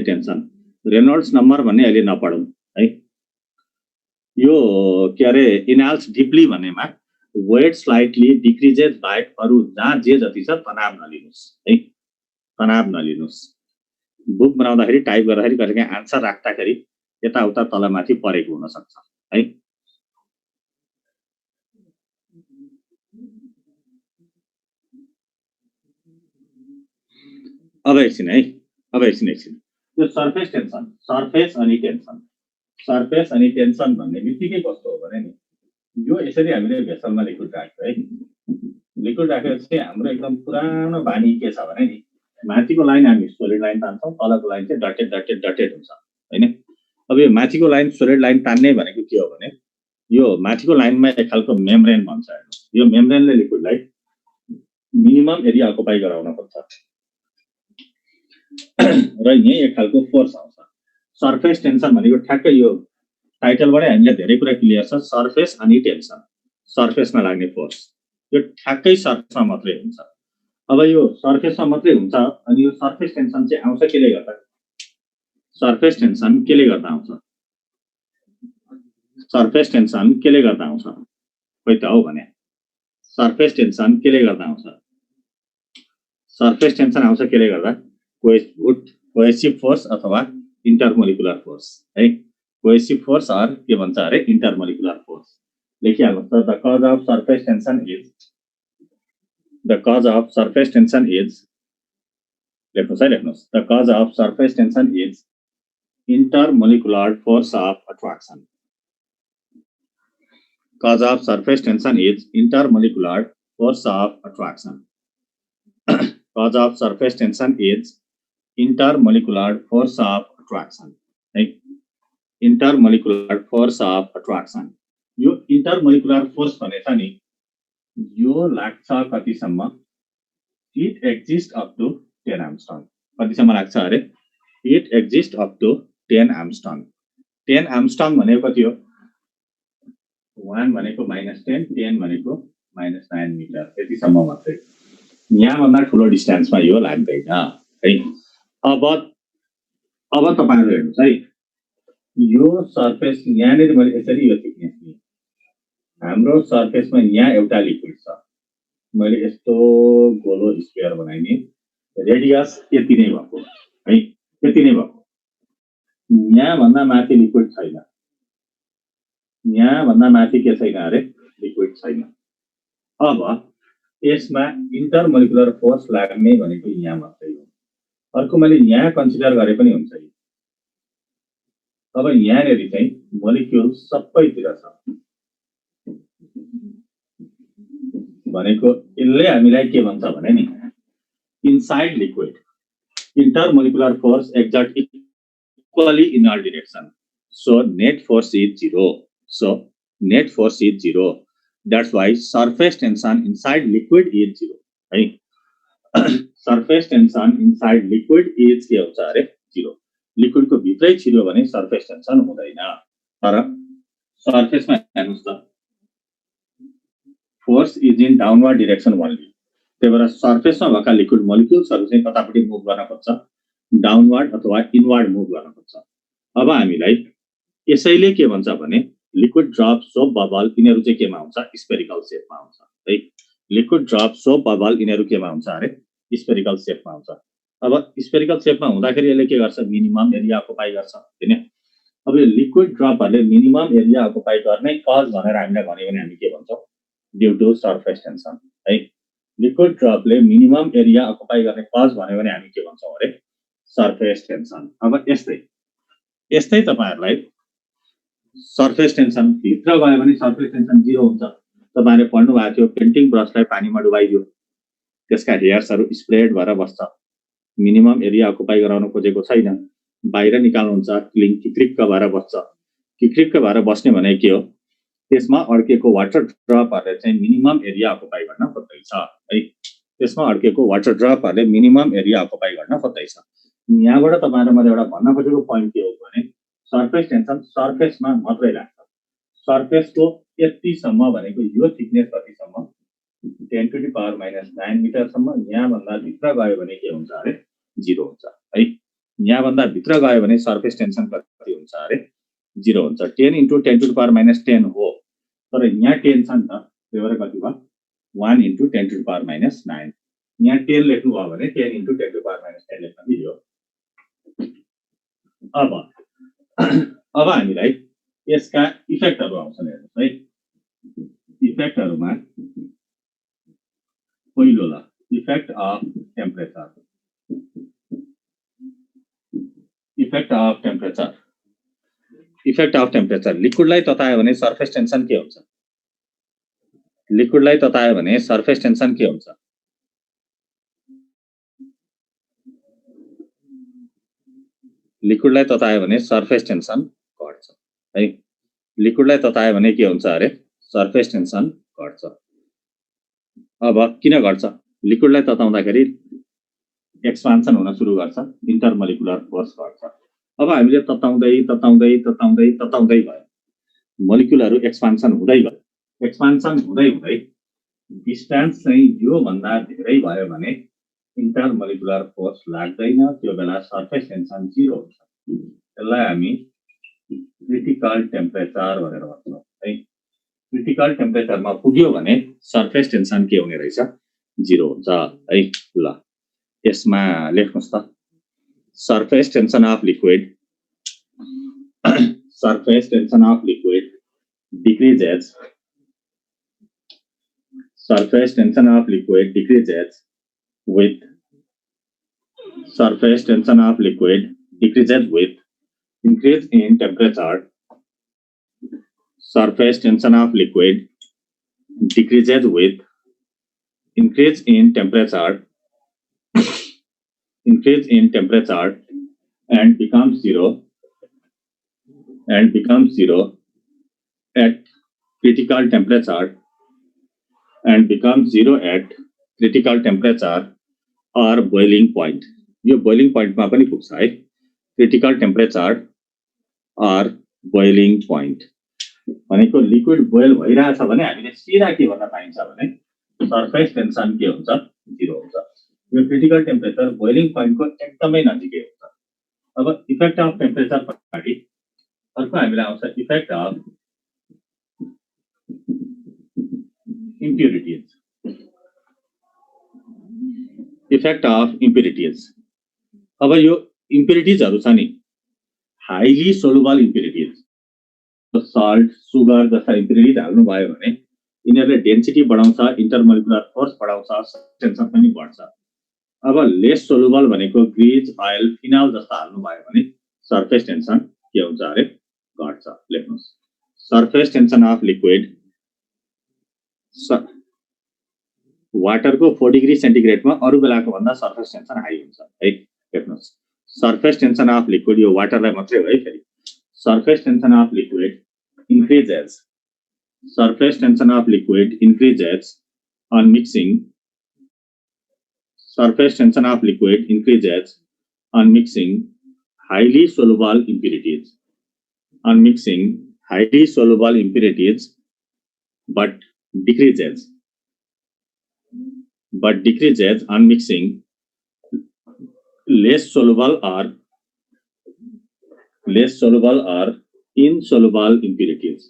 टेन्सन रेनॉल्ड्स नम्बर भन्ने अहिले नपढौं है यो के अरे इनाल्स डिपली भन्नेमा वेट स्लाइटली डिक्रिजेस बाइ अरु जहाँ जे जति छ तनाव नलिनुस् है तनाव नलिनुस् बुक बनाउँदाखेरि टाइप गर्दाखेरि कहिलेकाहीँ आन्सर राख्दाखेरि यताउता तलमाथि परेको हुन सक्छ है अब एकछिन है, अब एकछिन यो सर्फेस टेन्सन, सर्फेस अनि टेन्सन भन्ने बित्तिकै कस्तो हो भने नि यो यसरी हामीले भेसलमा लिक्विड राख्छ है, लिक्विड राखेपछि हाम्रो एकदम पुरानो बानी के छ भने नि माथिको लाइन हामी सोलिड लाइन तान्छौँ, तलको लाइन चाहिँ डटेड डटेड डटेड हुन्छ हैन। अब यो माथिको लाइन सोलिड लाइन तान्ने भनेको के हो भने यो माथिको लाइनमा एक खालको मेम्ब्रेन भन्छ, यो मेम्ब्रेनले लिक्विडलाई मिनिमम एरिया अकुपाई गराउन खोज्छ र यही एक खालको फोर्स आउँछ। सर्फेस टेन्सन भनेको ठ्याक्कै यो टाइटलबाटै हामीलाई धेरै कुरा क्लियर छ। सर्फेस अनि टेन्सन, सर्फेसमा लाग्ने फोर्स यो ठ्याक्कै सर्फेसमा मात्रै हुन्छ। अब यो सर्फेसमा मात्रै हुन्छ अनि यो सर्फेस टेन्सन चाहिँ आउँछ केले गर्दा, सर्फेस टेन्सन केले गर्दा आउँछ, सर्फेस टेन्सन केले गर्दा आउँछ खोइ त हो भने, सर्फेस टेन्सन केले गर्दा आउँछ, सर्फेस टेन्सन आउँछ केले गर्दा कोहेसिभ फोर्स अथवा इन्टरमोलिकुलर फोर्स है, कोहेसिभ फोर्स अर के भन्छ अरे इन्टरमोलिकुलर फोर्स लेखिहाल्नुस् त। The cause of surface tension is, the cause of surface tension is, लेख्नुस् है, लेख्नुस्। The cause of surface tension is intermolecular force of attraction. Cause of surface tension is intermolecular force of attraction. Cause of surface tension is intermolecular force of attraction. Right? Intermolecular force of attraction. यो intermolecular force भनेछ नि यो लाग्छ कतिसम्म, it exists up to 10 Armstrong. कतिसम्म लाग्छ अरे, it exists up to 10 Armstrong. 10 Armstrong भनेको कति हो, 1 भनेको -10, 10 भनेको -9 मिटर, यतिसम्म मात्रै। यहाँभन्दा ठुलो डिस्टेन्समा यो लाग्दैन है। अब तपाईहरु हेर्नुस् है, यो सर्फेस यहाँनिर मैले यसरी यो थिकनेस दिएँ, हाम्रो सर्फेसमा यहाँ एउटा लिक्विड छ, मैले यस्तो गोलो स्फियर बनाइदिएँ, रेडियस यति नै भएको है, यति नै भएको। यहाँभन्दा माथि लिक्विड छैन, यहाँभन्दा माथि के छैन अरे लिक्विड छैन। अब यसमा इन्टरमोलिकुलर फोर्स लाग्ने भनेको यहाँ मात्रै हो, अर्को मैले यहाँ कन्सिडर गरे पनि हुन्छ। अब यहाँनिर चाहिँ मोलिक्युल सबैतिर छ भनेको यसले हामीलाई के भन्छ भने नि inside liquid intermolecular force exert equally in all direction, so net force is 0. So net force is 0. That's why surface tension inside liquid is 0. Right? Surface tension inside liquid is के हुन्छ अरे 0. लिक्विड को भित्रै छिर्यो भने सर्फेस टेन्सन हुँदैन, तर सर्फेसमा हेर्नुस् त force is in downward direction only. त्यही भएर सर्फेसमा भएका लिक्विड मोलिक्युल्सहरु चाहिँ कतापट्टि मुभ गर्न खोज्छ, डाउनवर्ड अथवा इनवर्ड मुभ गर्न खोज्छ। अब हामीलाई यसैले के भन्छ भने लिक्विड ड्रप सोप बबल यिनीहरु चाहिँ केमा हुन्छ, स्फेरिकल शेपमा हुन्छ है। लिक्विड ड्रप सोप बबल यिनीहरु केमा हुन्छ अरे स्फेरिकल शेपमा हुन्छ। अब स्फेरिकल शेपमा हुँदाखेरि यसले के गर्छ, मिनिमम एरिया अकुपाई गर्छ हैन। अब यो लिक्विड ड्रपहरुले मिनिमम एरिया अकुपाई गर्ने कज भनेर हामीलाई भन्यो भने हामी के भन्छौं, ड्यू टु सर्फेस टेन्सन है। लिक्विड ड्रपले मिनिमम एरिया अकुपाई गर्ने कज भन्यो भने हामी के भन्छौं अरे सर्फेस टेन्सन। अब यस्तै तपाईहरुलाई सर्फेस टेन्सन भित्र गयो भने सर्फेस टेन्सन 0 हुन्छ। तपाईहरुले पढ्नु भएको थियो, पेन्टिङ ब्रशलाई पानीमा डुबाइदियो, त्यसका हेयर्सहरु स्प्रेड भएर बस्छ, मिनिमम एरिया अकुपाई गराउन खोजेको छैन, बाहिर निकाल्नुहुन्छ, किक्रिक्क भएर बस्छ। किक्रिक्क भएर बस्ने भने के हो, त्यसमा अड्केको वाटर ड्रपहरुले चाहिँ मिनिमम एरिया अकुपाई गर्न खोज्दैछ है। त्यसमा अड्केको वाटर ड्रपहरुले मिनिमम एरिया अकुपाई गर्न खोज्दैछ। यहाँबाट तपाईहरुले मैले एउटा भन्न खोजेको पोइन्ट के हो भने सर्फेस टेन्सन सर्फेसमा मात्रै लाग्छ। सर्फेसको यतिसम्म भनेको यो थिकनेस कतिसम्म, 10 टु द पावर -9 मिटर सम्म। यहाँ भन्दा भित्र गयो भने के हुन्छ अरे 0 हुन्छ है। यहाँ भन्दा भित्र गयो भने सर्फेस टेन्सन कति हुन्छ अरे 0 हुन्छ। 10 * 10 टु द पावर -10 हो, तर यहाँ 10 छ नि त, त्यही भएर कति भयो 1 * 10 टु द पावर -9। यहाँ 10 लेख्नु भयो भने 10 * 10 टु द पावर -10 लेख्न मिल्यो। अब हामीलाई यसका इफेक्टहरु आउँछन् हेर्नुस् है। इफेक्टहरुमा पहिलो ल effect of temperature effect of temperature effect of temperature लिक्विडलाई ततायो भने सरफेस टेन्सन के हुन्छ लिक्विडलाई ततायो भने सरफेस टेन्सन के हुन्छ लिक्विडलाई ततायो भने सरफेस टेन्सन घट्छ है लिक्विडलाई ततायो भने के हुन्छ अरे सरफेस टेन्सन घट्छ अब किन घट्छ लिक्विडलाई तताउँदाखेरि एक्सपान्सन हुन सुरु गर्छ इन्टरमोलिकुलर फोर्स घट्छ अब हामीले तताउँदै तताउँदै तताउँदै तताउँदै भयो मोलिकुलहरू एक्सपान्सन हुँदै गयो एक्सपान्सन हुँदै हुँदै डिस्टेन्स चाहिँ यो भन्दा धेरै भयो भने इन्टरमोलिकुलर फोर्स लाग्दैन त्यो बेला सरफेस टेन्सन 0 हुन्छ त्यसलाई हामी क्रिटिकल टेम्परेचर भनेर भन्छौँ है क्रिटिकल टेम्परेचरमा पुग्यो भने सरफेस टेन्सन के हुने रहेछ 0 हुन्छ है ल यसमा लेख्नुस् त surface tension of liquid surface tension of liquid decreases surface tension of liquid decreases with surface tension of liquid decreases with increase in temperature surface tension of liquid decreases with increase in temperature and becomes zero at critical temperature and becomes zero at critical temperature or boiling point. यो boiling point मा पनि पुग्छ है critical temperature or boiling point. भनेको लिक्विड बोइल भइरहेछ भने हामीले सिधा के भन्न पाइन्छ भने सरफेस टेन्सन के हुन्छ 0 हुन्छ यो क्रिटिकल टेम्परेचर बोइलिङ पोइन्टको एकदमै नजिकै हुन्छ अब इफेक्ट अफ टेम्परेचर पछाडि अर्को हामीलाई आउँछ इफेक्ट अफ इम्प्युरिटिज अब यो इम्प्युरिटिजहरु छ नि highly soluble impurities salt sugar जस्ता इम्प्युरिटिज हाल्नु भयो भने यिनीहरुले डेन्सिटी बढाउँछ इन्टरमोलिकुलर फोर्स बढाउँछ टेन्सन पनि बढ्छ अब लेस सोलुबल भनेको ग्रीज ऑयल फिनल जस्ता हाल्नु भयो भने सरफेस टेन्सन के हुन्छ अरे घट्छ लेख्नुस् surface tension of liquid water को 4 डिग्री सेन्टिग्रेड में अरु बेलाको भन्दा सरफेस टेन्सन हाई हुन्छ है लेख्नुस् सरफेस टेन्सन अफ लिक्विड यो वाटरलाई मात्रै हो है फेरि surface tension of liquid increases surface tension of liquid increases on mixing surface tension of liquid increases on mixing highly soluble impurities but decreases on mixing less soluble or insoluble impurities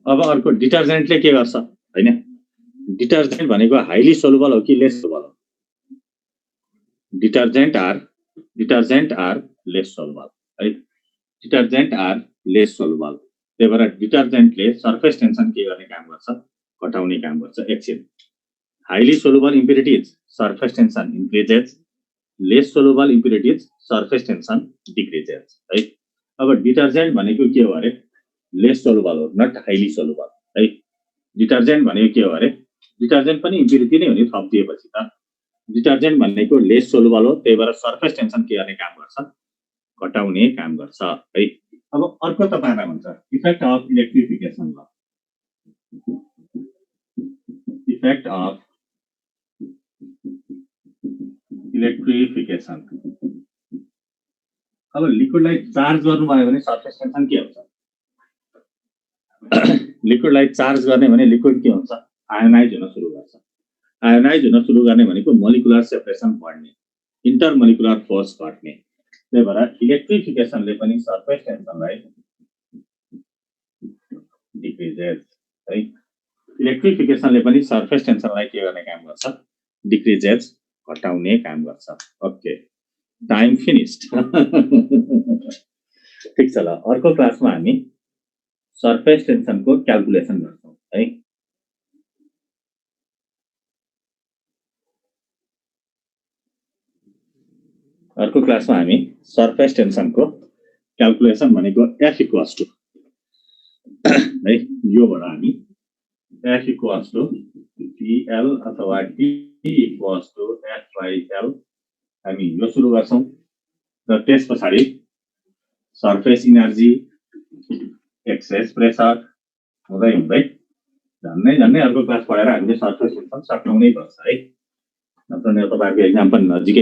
अब अर्को डिटर्जेन्टले के गर्छ हैन डिटर्जेन्ट भनेको हाइली सोलुबल हो कि लेस सोलुबल हो डिटर्जेन्ट आर लेस सोलुबल है डिटर्जेन्ट आर लेस सोलुबल त्यही भएर डिटर्जेन्टले सरफेस टेन्सन के गर्ने काम गर्छ घटाउने काम गर्छ एकछिन highly soluble impurities surface tension increases lace soluble impurities surface tension decreases है अब डिटर्जेन्ट भनेको के हो अरे लेस सोलुबल हो नट हाइली सोलुबल है डिटर्जेन्ट भनेको के हो अरे डिटर्जेन्ट पनि इम्प्युरिटी नै हो नि थपिदिएपछि त डिटर्जेन्ट भनेको लेस सोलुबल हो त्यही भएर सरफेस टेन्सन के गर्ने काम गर्छ घटाउने काम गर्छ है अब अर्को तपाईलाई भन्छ इफेक्ट अफ इलेक्ट्रिफिकेसन ल इफेक्ट अफ इलेक्ट्रिफिकेसन अब लिक्विडलाई चार्ज गर्नु भयो भने सरफेस टेन्सन के हुन्छ लिक्विडलाई चार्ज गर्ने भने लिक्विड के हुन्छ आयोनाइज हुन सुरु गर्छ आयोनाइज हुन सुरु गर्ने भनेको मोलिकुलर सेपरेसन बढ्ने इन्टरमोलिकुलर फोर्स घट्ने त्यही भएर इलेक्ट्रिफिकेसनले पनि सरफेस टेन्सनलाई डिक्रिजेस है इलेक्ट्रिफिकेसनले पनि सरफेस टेन्सनलाई के गर्ने काम गर्छ डिक्रिजेस घटाउने काम गर्छ। Okay, time finished. ठिक छ, ल अर्को क्लासमा हामी सरफेस टेन्सनको क्याल्कुलेसन गर्छौँ है। अर्को क्लासमा हामी सरफेस टेन्सनको क्याल्कुलेसन भनेको F इक्वल्स टु है, योबाट हामी F इक्वल्स टु TL अथवा T इक्वल्स टु F/L हामी यो सुरु गर्छौँ र त्यस पछाडि सरफेस इनर्जी एक्सेस प्रेसर हुँदै हुँदै झन्नै अर्को क्लास पढेर हामीले सरफेस टेन्सन सकाउनै पर्छ है। नत्र नि तपाईँहरूको एक्जाम पनि नजिकै